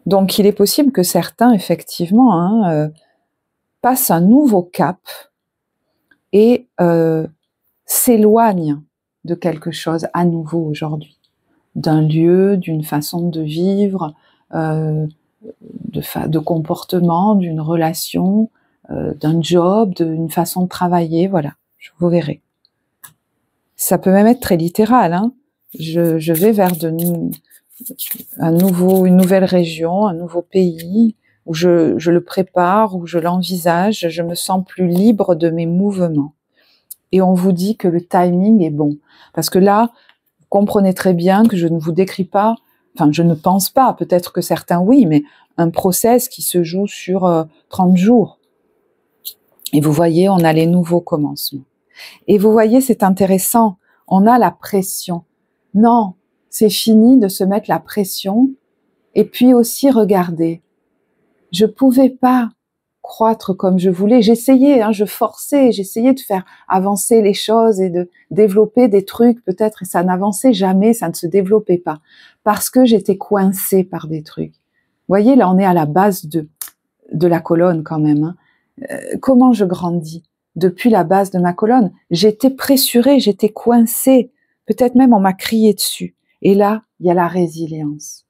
Donc, il est possible que certains, effectivement, passent un nouveau cap et s'éloignent de quelque chose à nouveau aujourd'hui, d'un lieu, d'une façon de vivre, de comportement, d'une relation, d'un job, d'une façon de travailler, voilà, vous verrez. Ça peut même être très littéral, hein. Je vais vers une nouvelle région, un nouveau pays, où je le prépare, où je l'envisage, je me sens plus libre de mes mouvements. Et on vous dit que le timing est bon. Parce que là, vous comprenez très bien que je ne vous décris pas, enfin je ne pense pas, peut-être que certains oui, mais un process qui se joue sur 30 jours. Et vous voyez, on a les nouveaux commencements. Et vous voyez, c'est intéressant, on a la pression. Non, c'est fini de se mettre la pression. Et puis aussi, regardez, je pouvais pas croître comme je voulais. J'essayais, je forçais, j'essayais de faire avancer les choses et de développer des trucs peut-être, et ça n'avançait jamais, ça ne se développait pas, parce que j'étais coincée par des trucs. Vous voyez, là, on est à la base de la colonne quand même. Comment je grandis? Depuis la base de ma colonne, j'étais pressurée, j'étais coincée, peut-être même on m'a crié dessus. Et là, il y a la résilience.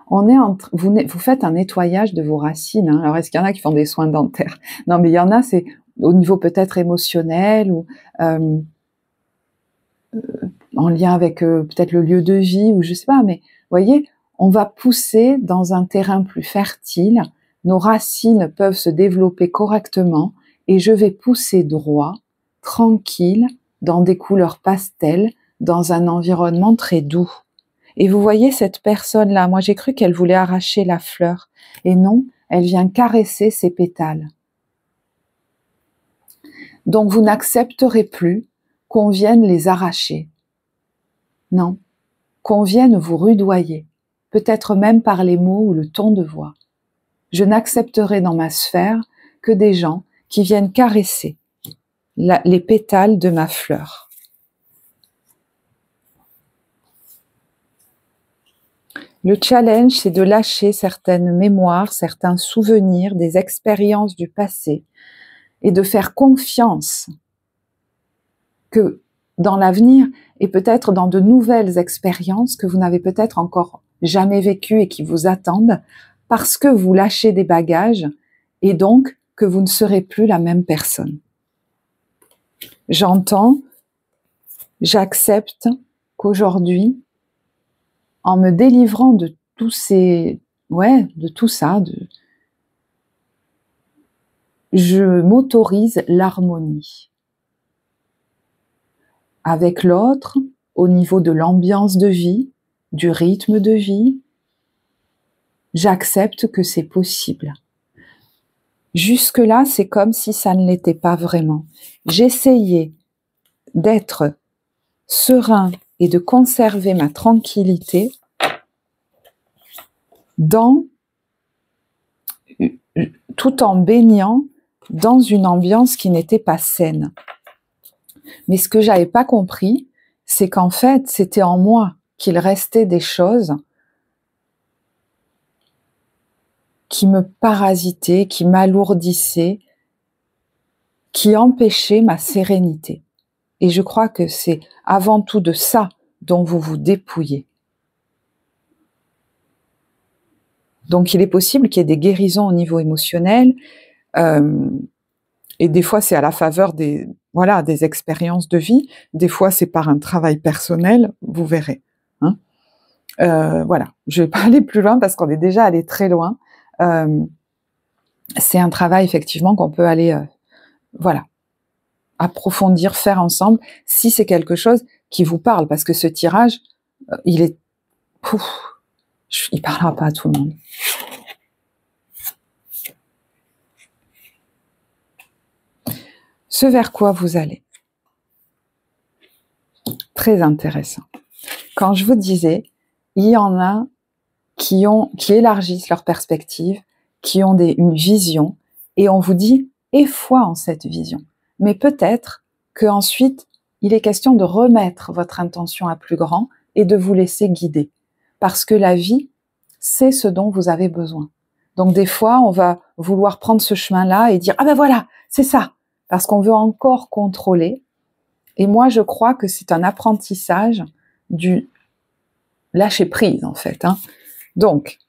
Vous faites un nettoyage de vos racines. Hein. Alors, est-ce qu'il y en a qui font des soins dentaires? Non, mais il y en a, c'est au niveau peut-être émotionnel ou en lien avec peut-être le lieu de vie ou je sais pas. Mais vous voyez, on va pousser dans un terrain plus fertile. Nos racines peuvent se développer correctement et je vais pousser droit, tranquille, dans des couleurs pastel, dans un environnement très doux. Et vous voyez cette personne-là, moi j'ai cru qu'elle voulait arracher la fleur. Et non, elle vient caresser ses pétales. Donc vous n'accepterez plus qu'on vienne les arracher. Non, qu'on vienne vous rudoyer, peut-être même par les mots ou le ton de voix. Je n'accepterai dans ma sphère que des gens qui viennent caresser les pétales de ma fleur. Le challenge, c'est de lâcher certaines mémoires, certains souvenirs, des expériences du passé et de faire confiance que dans l'avenir et peut-être dans de nouvelles expériences que vous n'avez peut-être encore jamais vécues et qui vous attendent parce que vous lâchez des bagages et donc que vous ne serez plus la même personne. J'accepte qu'aujourd'hui, en me délivrant de tous de tout ça, je m'autorise l'harmonie avec l'autre au niveau de l'ambiance de vie, du rythme de vie. J'accepte que c'est possible. Jusque-là, c'est comme si ça ne l'était pas vraiment. J'essayais d'être serein et de conserver ma tranquillité tout en baignant dans une ambiance qui n'était pas saine. Mais ce que j'avais pas compris, c'est qu'en fait, c'était en moi qu'il restait des choses qui me parasitaient, qui m'alourdissaient, qui empêchaient ma sérénité. Et je crois que c'est avant tout de ça dont vous vous dépouillez. Donc il est possible qu'il y ait des guérisons au niveau émotionnel, et des fois c'est à la faveur des expériences de vie, des fois c'est par un travail personnel, vous verrez. Hein. Je vais pas aller plus loin parce qu'on est déjà allé très loin. C'est un travail effectivement qu'on peut aller, approfondir, faire ensemble, si c'est quelque chose qui vous parle, parce que ce tirage, il est... il parlera pas à tout le monde. Ce vers quoi vous allez. Très intéressant. Quand je vous disais, il y en a qui élargissent leur perspective, qui ont une vision, et on vous dit, aie foi en cette vision. Mais peut-être qu'ensuite, il est question de remettre votre intention à plus grand et de vous laisser guider. Parce que la vie, c'est ce dont vous avez besoin. Donc des fois, on va vouloir prendre ce chemin-là et dire, ah ben voilà, c'est ça. Parce qu'on veut encore contrôler. Et moi, je crois que c'est un apprentissage du lâcher prise, en fait. Donc,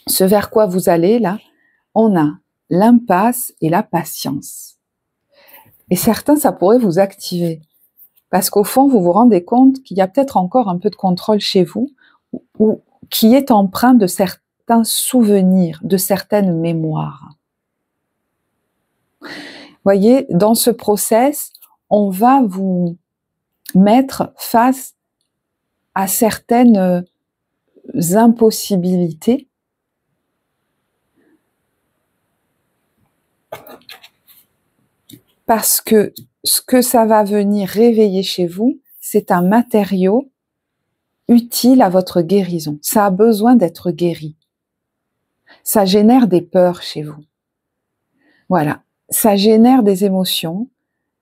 ce vers quoi vous allez, là, on a l'impasse et la patience. Et certains, ça pourrait vous activer. Parce qu'au fond, vous vous rendez compte qu'il y a peut-être encore un peu de contrôle chez vous, ou qui est empreint de certains souvenirs, de certaines mémoires. Voyez, dans ce process, on va vous mettre face à certaines impossibilités parce que ce que ça va venir réveiller chez vous, c'est un matériau utile à votre guérison. Ça a besoin d'être guéri. Ça génère des peurs chez vous. Voilà, ça génère des émotions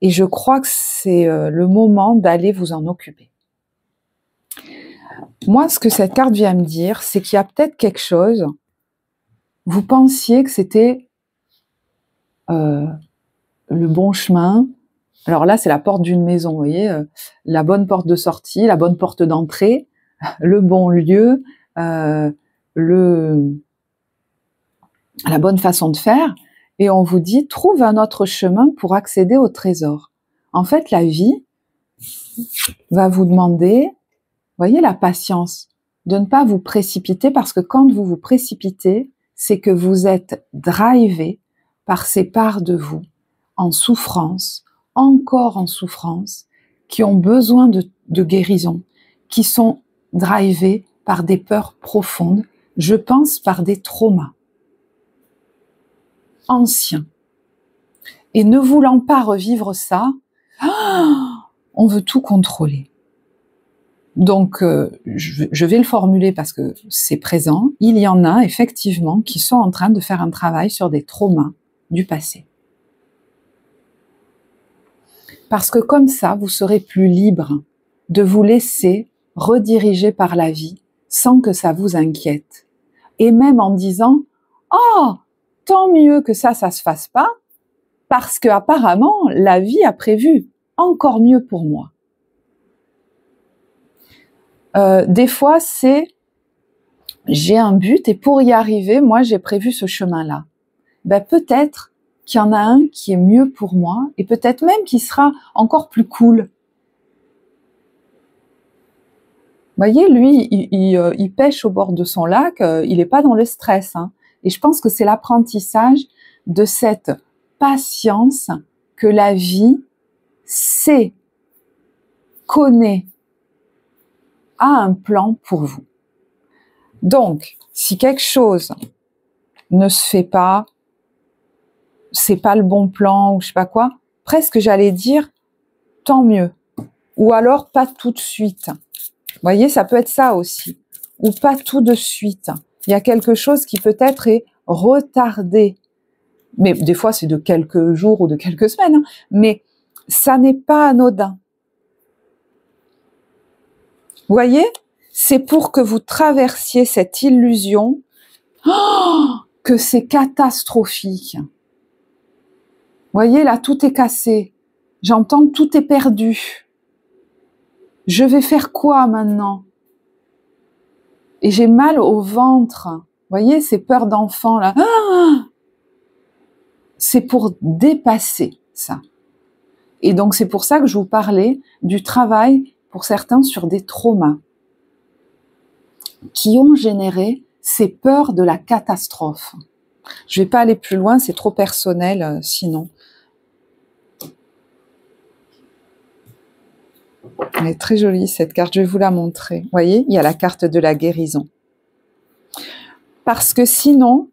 et je crois que c'est le moment d'aller vous en occuper. Moi, ce que cette carte vient me dire, c'est qu'il y a peut-être quelque chose, vous pensiez que c'était le bon chemin. Alors là, c'est la porte d'une maison, vous voyez, la bonne porte de sortie, la bonne porte d'entrée, le bon lieu, la bonne façon de faire. Et on vous dit, trouve un autre chemin pour accéder au trésor. En fait, la vie va vous demander, voyez, la patience, de ne pas vous précipiter, parce que quand vous vous précipitez, c'est que vous êtes drivé par ces parts de vous en souffrance, encore en souffrance, qui ont besoin de guérison, qui sont drivés par des peurs profondes, je pense par des traumas anciens. Et ne voulant pas revivre ça, on veut tout contrôler. Donc, je vais le formuler parce que c'est présent. Il y en a effectivement qui sont en train de faire un travail sur des traumas du passé. Parce que comme ça, vous serez plus libre de vous laisser rediriger par la vie sans que ça vous inquiète. Et même en disant « Oh, tant mieux que ça se fasse pas, parce que apparemment la vie a prévu encore mieux pour moi. » Des fois, c'est j'ai un but et pour y arriver, moi j'ai prévu ce chemin-là. Ben peut-être qu'il y en a un qui est mieux pour moi et peut-être même qui sera encore plus cool. Vous voyez, lui, il pêche au bord de son lac, il n'est pas dans le stress. Et je pense que c'est l'apprentissage de cette patience que la vie sait, connaît, a un plan pour vous. Donc, si quelque chose ne se fait pas, c'est pas le bon plan ou je sais pas quoi, presque j'allais dire tant mieux. Ou alors pas tout de suite. Vous voyez, ça peut être ça aussi. Ou pas tout de suite. Il y a quelque chose qui peut-être est retardé. Mais des fois, c'est de quelques jours ou de quelques semaines. Mais ça n'est pas anodin. Vous voyez, c'est pour que vous traversiez cette illusion que c'est catastrophique. Vous voyez, là, tout est cassé. J'entends tout est perdu. Je vais faire quoi maintenant? Et j'ai mal au ventre. Vous voyez, ces peurs d'enfant là. C'est pour dépasser ça. Et donc c'est pour ça que je vous parlais du travail pour certains sur des traumas qui ont généré ces peurs de la catastrophe. Je vais pas aller plus loin, c'est trop personnel sinon. Elle est très jolie cette carte, je vais vous la montrer. Vous voyez, il y a la carte de la guérison. Parce que sinon,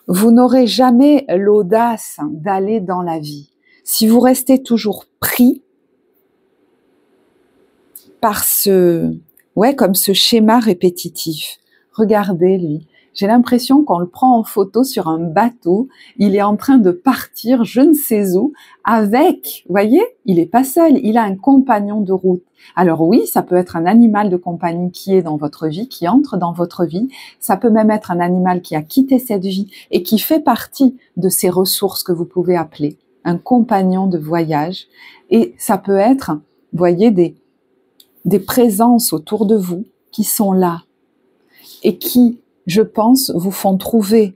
vous n'aurez jamais l'audace d'aller dans la vie. Si vous restez toujours pris par comme ce schéma répétitif. Regardez lui. J'ai l'impression qu'on le prend en photo sur un bateau. Il est en train de partir, je ne sais où, avec, vous voyez, il n'est pas seul, il a un compagnon de route. Alors oui, ça peut être un animal de compagnie qui est dans votre vie, qui entre dans votre vie. Ça peut même être un animal qui a quitté cette vie et qui fait partie de ces ressources que vous pouvez appeler un compagnon de voyage. Et ça peut être, vous voyez, des présences autour de vous qui sont là et qui, je pense, vous font trouver,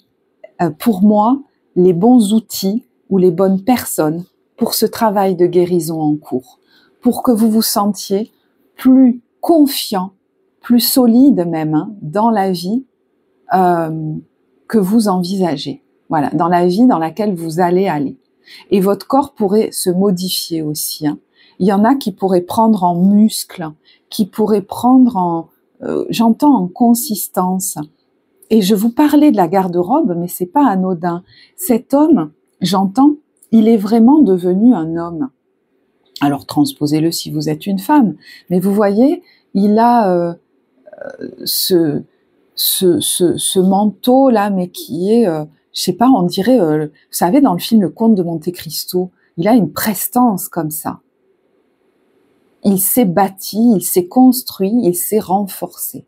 pour moi, les bons outils ou les bonnes personnes pour ce travail de guérison en cours, pour que vous vous sentiez plus confiant, plus solide même dans la vie que vous envisagez. Voilà, dans la vie dans laquelle vous allez aller. Et votre corps pourrait se modifier aussi. Il y en a qui pourraient prendre en muscles, qui pourraient prendre en, j'entends en consistance. Et je vous parlais de la garde-robe, mais c'est pas anodin. Cet homme, j'entends, il est vraiment devenu un homme. Alors transposez-le si vous êtes une femme. Mais vous voyez, il a ce manteau là, mais qui est, je sais pas, on dirait, vous savez, dans le film Le Comte de Monte Cristo, il a une prestance comme ça. Il s'est bâti, il s'est construit, il s'est renforcé.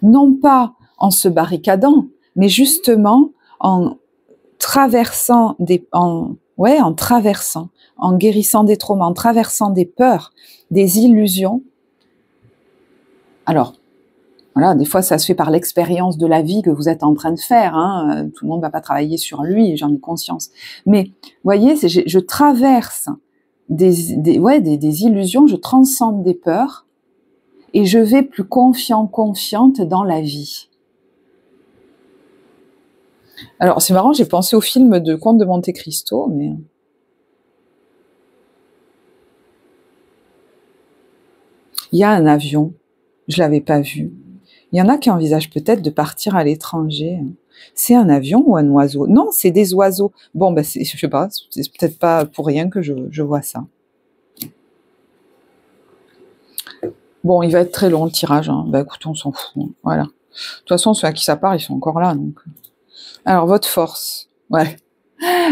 Non pas en se barricadant, mais justement en traversant en guérissant des traumas, en traversant des peurs, des illusions. Alors, voilà, des fois ça se fait par l'expérience de la vie que vous êtes en train de faire. Tout le monde ne va pas travailler sur lui, j'en ai conscience. Mais, vous voyez, je traverse des illusions, je transcende des peurs et je vais plus confiante dans la vie. Alors, c'est marrant, j'ai pensé au film de Comte de Monte Cristo, mais... Il y a un avion, je l'avais pas vu. Il y en a qui envisagent peut-être de partir à l'étranger. C'est un avion ou un oiseau? Non, c'est des oiseaux. Bon, je sais pas, c'est peut-être pas pour rien que je vois ça. Bon, il va être très long le tirage. Écoute, on s'en fout. Voilà. De toute façon, ceux à qui ça part, ils sont encore là. Donc. Alors, votre force. Ouais.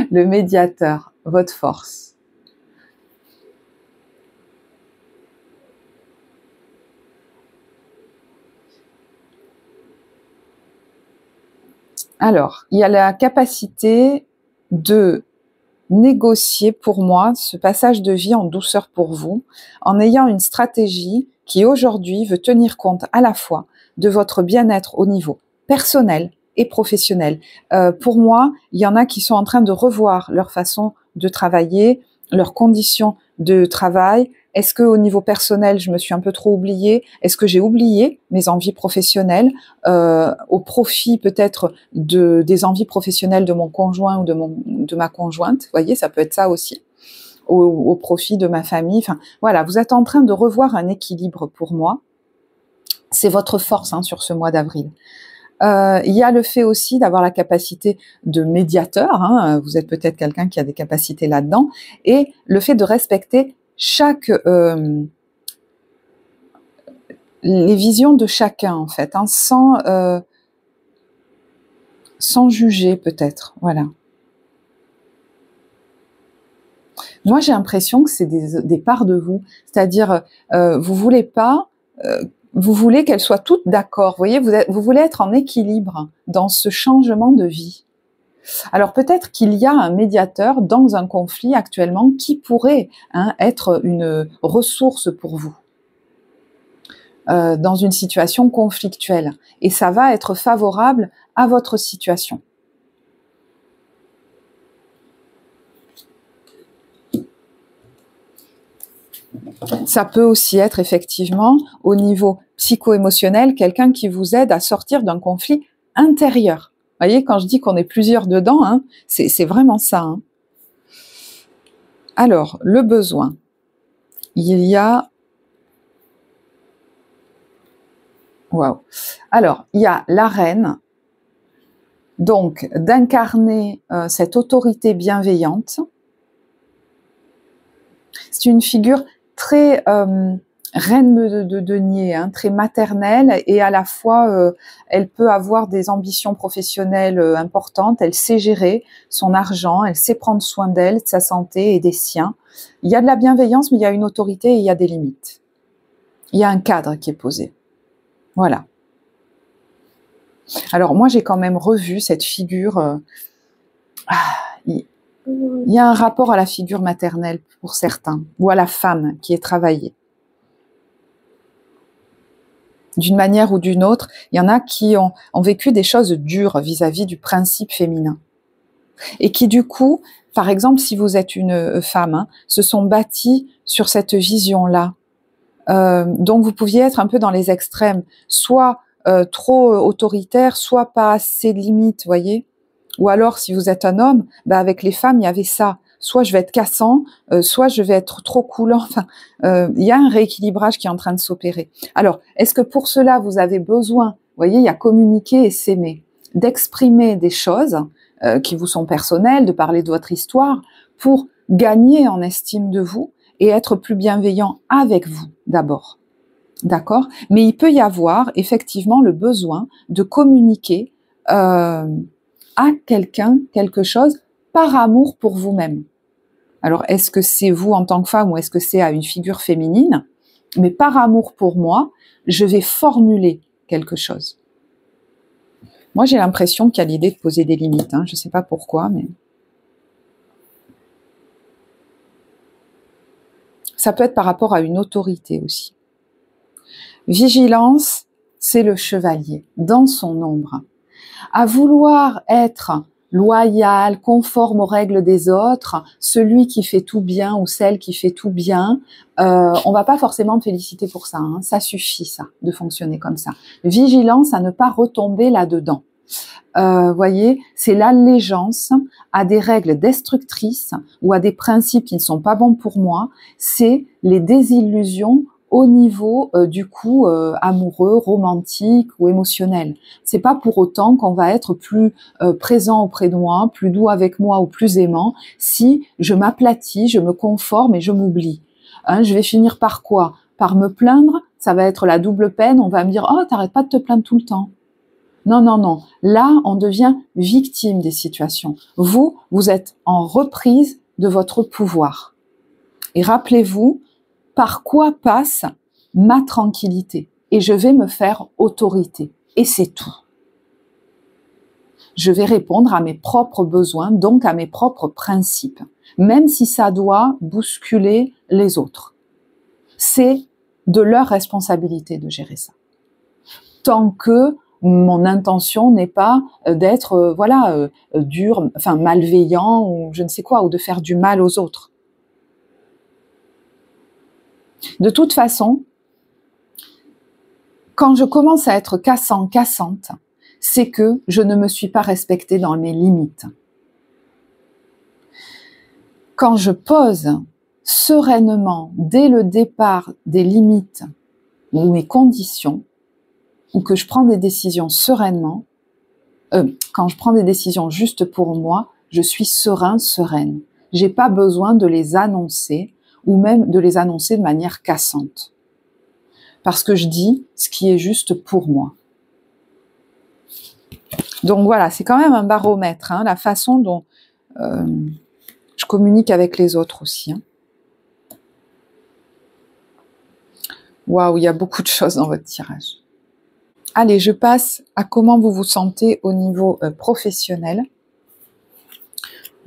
Le médiateur, votre force. Alors, il y a la capacité de négocier pour moi ce passage de vie en douceur pour vous, en ayant une stratégie qui aujourd'hui veut tenir compte à la fois de votre bien-être au niveau personnel et professionnel. Pour moi, il y en a qui sont en train de revoir leur façon de travailler, leurs conditions de travail. Est-ce que au niveau personnel, je me suis un peu trop oubliée? Est-ce que j'ai oublié mes envies professionnelles au profit peut-être des envies professionnelles de mon conjoint ou de ma conjointe? Vous voyez, ça peut être ça aussi. Au profit de ma famille. Enfin, voilà, vous êtes en train de revoir un équilibre pour moi. C'est votre force sur ce mois d'avril. Il y a le fait aussi d'avoir la capacité de médiateur. Vous êtes peut-être quelqu'un qui a des capacités là-dedans. Et le fait de respecter les visions de chacun en fait, sans juger peut-être, voilà. Moi j'ai l'impression que c'est des parts de vous, c'est-à-dire vous voulez pas, vous voulez qu'elles soient toutes d'accord, vous voyez, vous voulez être en équilibre dans ce changement de vie. Alors peut-être qu'il y a un médiateur dans un conflit actuellement qui pourrait être une ressource pour vous dans une situation conflictuelle. Et ça va être favorable à votre situation. Ça peut aussi être effectivement au niveau psycho-émotionnel quelqu'un qui vous aide à sortir d'un conflit intérieur. Vous voyez, quand je dis qu'on est plusieurs dedans, c'est vraiment ça. Alors, le besoin. il y a... Waouh. Alors, il y a la reine, donc d'incarner cette autorité bienveillante. C'est une figure très reine de denier, hein, très maternelle, et à la fois elle peut avoir des ambitions professionnelles importantes, elle sait gérer son argent, elle sait prendre soin d'elle, de sa santé et des siens. Il y a de la bienveillance, mais il y a une autorité et il y a des limites. Il y a un cadre qui est posé. Voilà. Alors moi j'ai quand même revu cette figure. Il y a un rapport à la figure maternelle pour certains, ou à la femme qui est travaillée. D'une manière ou d'une autre, il y en a qui ont vécu des choses dures vis-à-vis du principe féminin. Et qui du coup, par exemple, si vous êtes une femme, hein, se sont bâtis sur cette vision-là. Donc vous pouviez être un peu dans les extrêmes, soit trop autoritaire, soit pas assez de limites, voyez. Ou alors, si vous êtes un homme, avec les femmes, il y avait ça. Soit je vais être cassant, soit je vais être trop coulant. Enfin, il y a un rééquilibrage qui est en train de s'opérer. Alors, est-ce que pour cela, vous avez besoin, vous voyez, il y a communiquer et s'aimer, d'exprimer des choses qui vous sont personnelles, de parler de votre histoire, pour gagner en estime de vous et être plus bienveillant avec vous d'abord. D'accord? Mais il peut y avoir effectivement le besoin de communiquer à quelqu'un quelque chose par amour pour vous-même. Alors, est-ce que c'est vous en tant que femme ou est-ce que c'est à une figure féminine? Mais par amour pour moi, je vais formuler quelque chose. Moi, j'ai l'impression qu'il y a l'idée de poser des limites. Hein. Je ne sais pas pourquoi, mais... Ça peut être par rapport à une autorité aussi. Vigilance, c'est le chevalier, dans son ombre. À vouloir être loyal, conforme aux règles des autres, celui qui fait tout bien ou celle qui fait tout bien, on va pas forcément me féliciter pour ça. Hein. Ça suffit, ça, de fonctionner comme ça. Vigilance à ne pas retomber là-dedans. Voyez, c'est l'allégeance à des règles destructrices ou à des principes qui ne sont pas bons pour moi. C'est les désillusions au niveau du coup amoureux, romantique ou émotionnel. C'est pas pour autant qu'on va être plus présent auprès de moi, plus doux avec moi ou plus aimant si je m'aplatis, je me conforme et je m'oublie. Hein, je vais finir par quoi? Par me plaindre, ça va être la double peine, on va me dire « Oh, t'arrêtes pas de te plaindre tout le temps ». Non, non, non. Là, on devient victime des situations. Vous êtes en reprise de votre pouvoir. Et rappelez-vous, par quoi passe ma tranquillité? Et je vais me faire autorité. Et c'est tout. Je vais répondre à mes propres besoins, donc à mes propres principes, même si ça doit bousculer les autres. C'est de leur responsabilité de gérer ça. Tant que mon intention n'est pas d'être dur, enfin malveillant ou je ne sais quoi, ou de faire du mal aux autres. De toute façon, quand je commence à être cassant, cassante, c'est que je ne me suis pas respectée dans mes limites. Quand je pose sereinement, dès le départ, des limites ou mes conditions, ou que je prends des décisions sereinement, quand je prends des décisions juste pour moi, je suis serein, sereine. J'ai pas besoin de les annoncer ou même de les annoncer de manière cassante. Parce que je dis ce qui est juste pour moi. Donc voilà, c'est quand même un baromètre, hein, la façon dont je communique avec les autres aussi. Hein. Waouh, il y a beaucoup de choses dans votre tirage. Allez, je passe à comment vous vous sentez au niveau professionnel.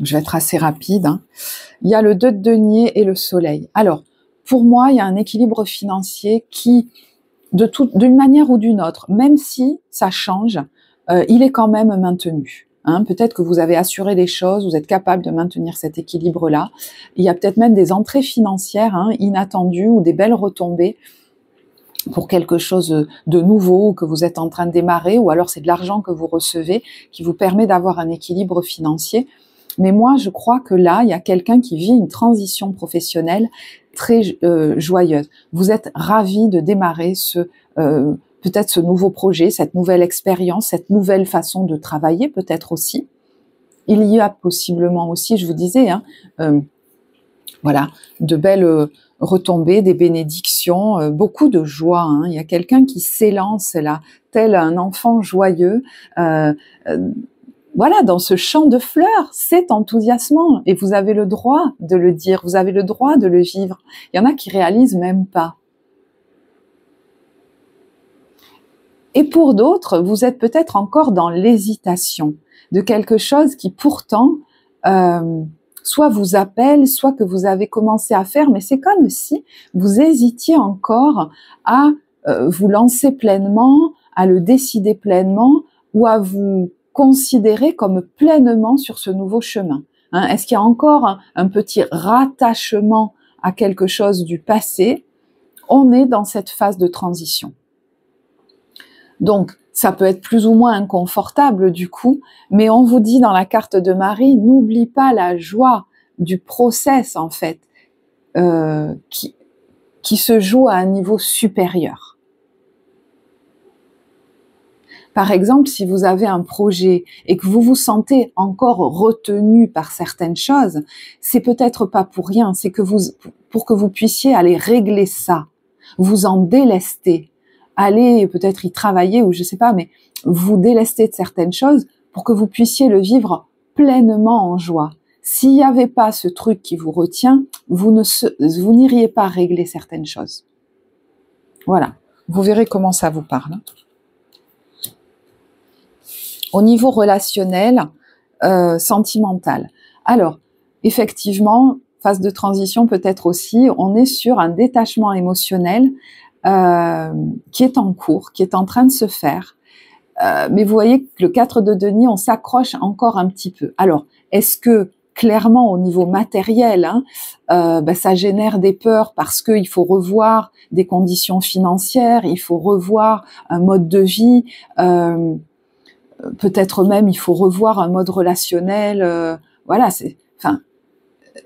Je vais être assez rapide. Hein. Il y a le 2 de denier et le soleil. Alors, pour moi, il y a un équilibre financier qui, d'une manière ou d'une autre, même si ça change, il est quand même maintenu. Hein. Peut-être que vous avez assuré les choses, vous êtes capable de maintenir cet équilibre-là. Il y a peut-être même des entrées financières inattendues ou des belles retombées pour quelque chose de nouveau que vous êtes en train de démarrer, ou alors c'est de l'argent que vous recevez qui vous permet d'avoir un équilibre financier. Mais moi, je crois que là, il y a quelqu'un qui vit une transition professionnelle très joyeuse. Vous êtes ravis de démarrer peut-être ce nouveau projet, cette nouvelle expérience, cette nouvelle façon de travailler peut-être aussi. Il y a possiblement aussi, je vous disais, hein, voilà, de belles retombées, des bénédictions, beaucoup de joie. Hein. Il y a quelqu'un qui s'élance là, tel un enfant joyeux, voilà, dans ce champ de fleurs. C'est enthousiasmant et vous avez le droit de le dire, vous avez le droit de le vivre. Il y en a qui réalisent même pas. Et pour d'autres, vous êtes peut-être encore dans l'hésitation de quelque chose qui pourtant soit vous appelle, soit que vous avez commencé à faire, mais c'est comme si vous hésitiez encore à vous lancer pleinement, à le décider pleinement ou à vous considérer comme pleinement sur ce nouveau chemin. Hein, est-ce qu'il y a encore un petit rattachement à quelque chose du passé? On est dans cette phase de transition. Donc, ça peut être plus ou moins inconfortable du coup, mais on vous dit dans la carte de Marie, n'oublie pas la joie du process en fait, qui se joue à un niveau supérieur. Par exemple, si vous avez un projet et que vous vous sentez encore retenu par certaines choses, c'est peut-être pas pour rien, c'est pour que vous puissiez aller régler ça, vous en délester, aller peut-être y travailler ou je sais pas, mais vous délester de certaines choses pour que vous puissiez le vivre pleinement en joie. S'il n'y avait pas ce truc qui vous retient, vous n'iriez pas régler certaines choses. Voilà, vous verrez comment ça vous parle. Au niveau relationnel, sentimental. Alors, effectivement, phase de transition peut-être aussi, on est sur un détachement émotionnel qui est en cours, qui est en train de se faire. Mais vous voyez que le 4 de denier, on s'accroche encore un petit peu. Alors, est-ce que clairement au niveau matériel, ça génère des peurs parce qu'il faut revoir des conditions financières, il faut revoir un mode de vie, peut-être même il faut revoir un mode relationnel. Voilà,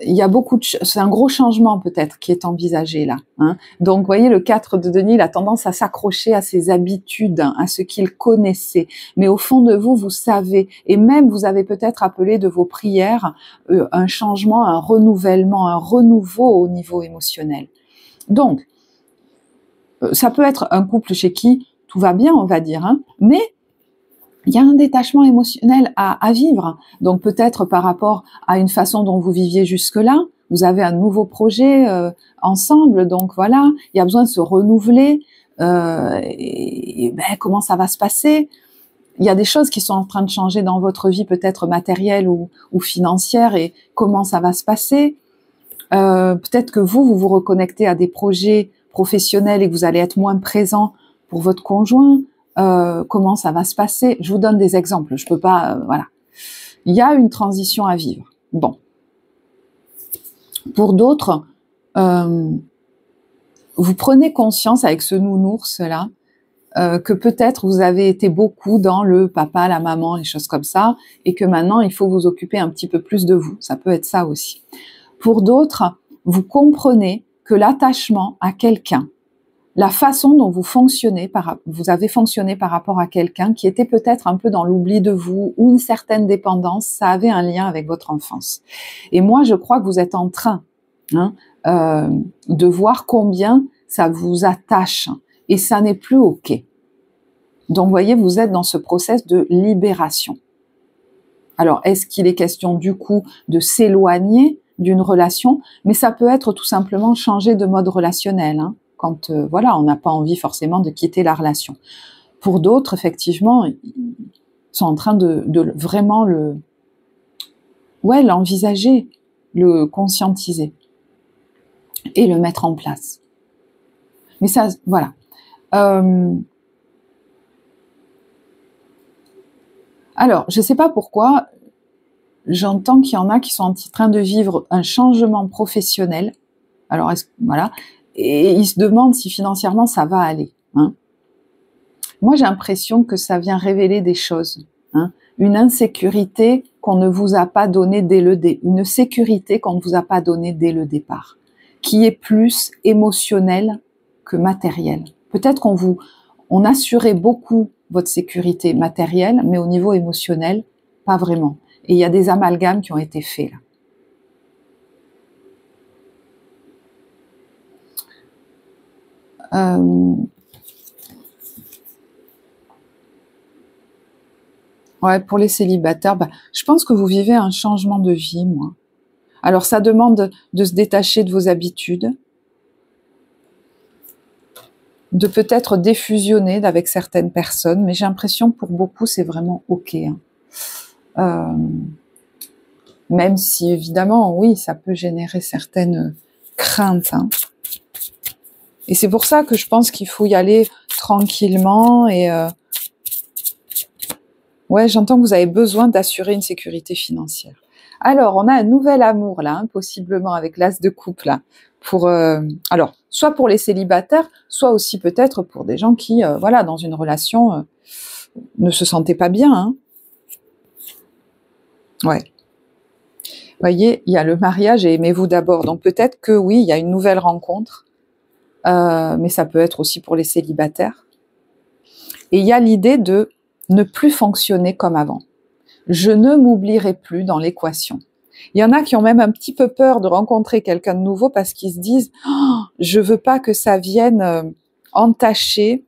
il y a beaucoup de c'est un gros changement peut-être qui est envisagé là. Hein. Donc, vous voyez, le 4 de denier, il a tendance à s'accrocher à ses habitudes, hein, à ce qu'il connaissait. Mais au fond de vous, vous savez, et même vous avez peut-être appelé de vos prières un changement, un renouvellement, un renouveau au niveau émotionnel. Donc, ça peut être un couple chez qui tout va bien, on va dire, hein, mais il y a un détachement émotionnel à vivre. Donc peut-être par rapport à une façon dont vous viviez jusque-là, vous avez un nouveau projet ensemble, donc voilà, il y a besoin de se renouveler. Comment ça va se passer? Il y a des choses qui sont en train de changer dans votre vie, peut-être matérielle ou financière, et comment ça va se passer? Peut-être que vous vous reconnectez à des projets professionnels et que vous allez être moins présent pour votre conjoint. Comment ça va se passer? Je vous donne des exemples. Je peux pas, voilà. Il y a une transition à vivre. Bon. Pour d'autres, vous prenez conscience avec ce nounours là que peut-être vous avez été beaucoup dans le papa, la maman, les choses comme ça, et que maintenant il faut vous occuper un petit peu plus de vous. Ça peut être ça aussi. Pour d'autres, vous comprenez que l'attachement à quelqu'un, la façon dont vous avez fonctionné par rapport à quelqu'un qui était peut-être un peu dans l'oubli de vous ou une certaine dépendance, ça avait un lien avec votre enfance. Et moi, je crois que vous êtes en train de voir combien ça vous attache et ça n'est plus OK. Donc, vous voyez, vous êtes dans ce process de libération. Alors, est-ce qu'il est question du coup de s'éloigner d'une relation? Mais ça peut être tout simplement changer de mode relationnel, hein. Quand on n'a pas envie forcément de quitter la relation. Pour d'autres, effectivement, ils sont en train de vraiment l'envisager, le conscientiser et le mettre en place. Mais ça, voilà. Alors, je ne sais pas pourquoi, j'entends qu'il y en a qui sont en train de vivre un changement professionnel. Alors, voilà. Et ils se demandent si financièrement ça va aller. Hein. Moi, j'ai l'impression que ça vient révéler des choses. Hein. Une insécurité qu'on ne vous a pas donnée une sécurité qu'on ne vous a pas donnée dès le départ, qui est plus émotionnel que matériel. Peut-être on assurait beaucoup votre sécurité matérielle, mais au niveau émotionnel, pas vraiment. Et il y a des amalgames qui ont été faits là. Ouais, pour les célibataires, je pense que vous vivez un changement de vie, moi. Alors, ça demande de se détacher de vos habitudes, de peut-être défusionner avec certaines personnes, mais j'ai l'impression que pour beaucoup, c'est vraiment OK. Même si, évidemment, oui, ça peut générer certaines craintes. Et c'est pour ça que je pense qu'il faut y aller tranquillement et... Ouais, j'entends que vous avez besoin d'assurer une sécurité financière. Alors, on a un nouvel amour là, possiblement avec l'as de coupe là, pour alors soit pour les célibataires, soit aussi peut-être pour des gens qui, voilà, dans une relation ne se sentaient pas bien. Ouais. Vous voyez, il y a le mariage et aimez-vous d'abord. Donc peut-être que oui, il y a une nouvelle rencontre, mais ça peut être aussi pour les célibataires. Et il y a l'idée de ne plus fonctionner comme avant. Je ne m'oublierai plus dans l'équation. Il y en a qui ont même un petit peu peur de rencontrer quelqu'un de nouveau parce qu'ils se disent oh, « je veux pas que ça vienne entacher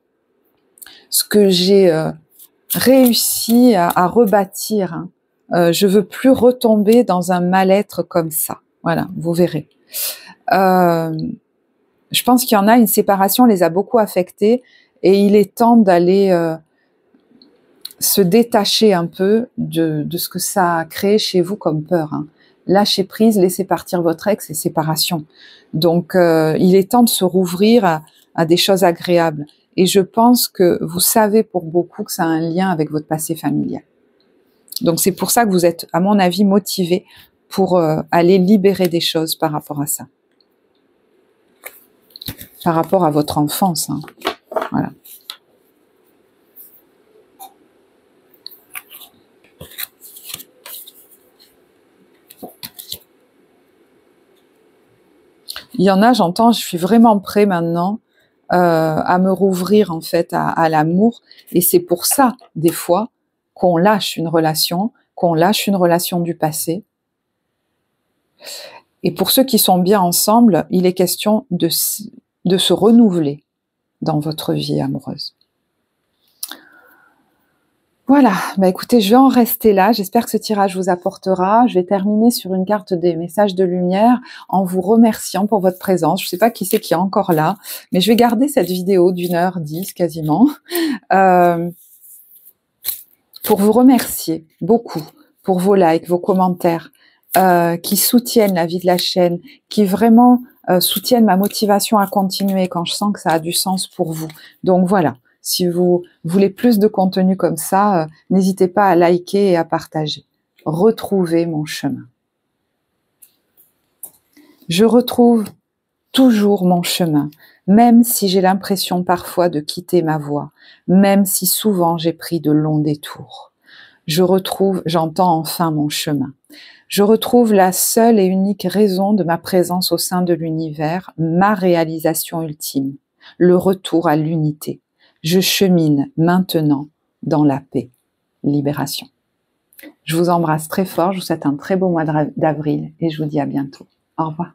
ce que j'ai réussi à rebâtir. Je veux plus retomber dans un mal-être comme ça. » Voilà, vous verrez. Je pense qu'il y en a, une séparation les a beaucoup affectés et il est temps d'aller... se détacher un peu de ce que ça a créé chez vous comme peur. Lâchez prise, laissez partir votre ex et séparation. Donc, il est temps de se rouvrir à des choses agréables. Et je pense que vous savez pour beaucoup que ça a un lien avec votre passé familial. Donc, c'est pour ça que vous êtes, à mon avis, motivé pour aller libérer des choses par rapport à ça. Par rapport à votre enfance. Voilà. Il y en a, j'entends, je suis vraiment prêt maintenant à me rouvrir en fait à l'amour. Et c'est pour ça, des fois, qu'on lâche une relation du passé. Et pour ceux qui sont bien ensemble, il est question de se renouveler dans votre vie amoureuse. Voilà, écoutez, je vais en rester là. J'espère que ce tirage vous apportera. Je vais terminer sur une carte des messages de lumière en vous remerciant pour votre présence. Je ne sais pas qui c'est qui est encore là, mais je vais garder cette vidéo d'1h10 quasiment pour vous remercier beaucoup pour vos likes, vos commentaires qui soutiennent la vie de la chaîne, qui vraiment soutiennent ma motivation à continuer quand je sens que ça a du sens pour vous. Donc voilà. Si vous voulez plus de contenu comme ça, n'hésitez pas à liker et à partager. Retrouvez mon chemin. Je retrouve toujours mon chemin, même si j'ai l'impression parfois de quitter ma voie, même si souvent j'ai pris de longs détours. J'entends enfin mon chemin. Je retrouve la seule et unique raison de ma présence au sein de l'univers, ma réalisation ultime, le retour à l'unité. Je chemine maintenant dans la paix. Libération. Je vous embrasse très fort, je vous souhaite un très beau mois d'avril et je vous dis à bientôt. Au revoir.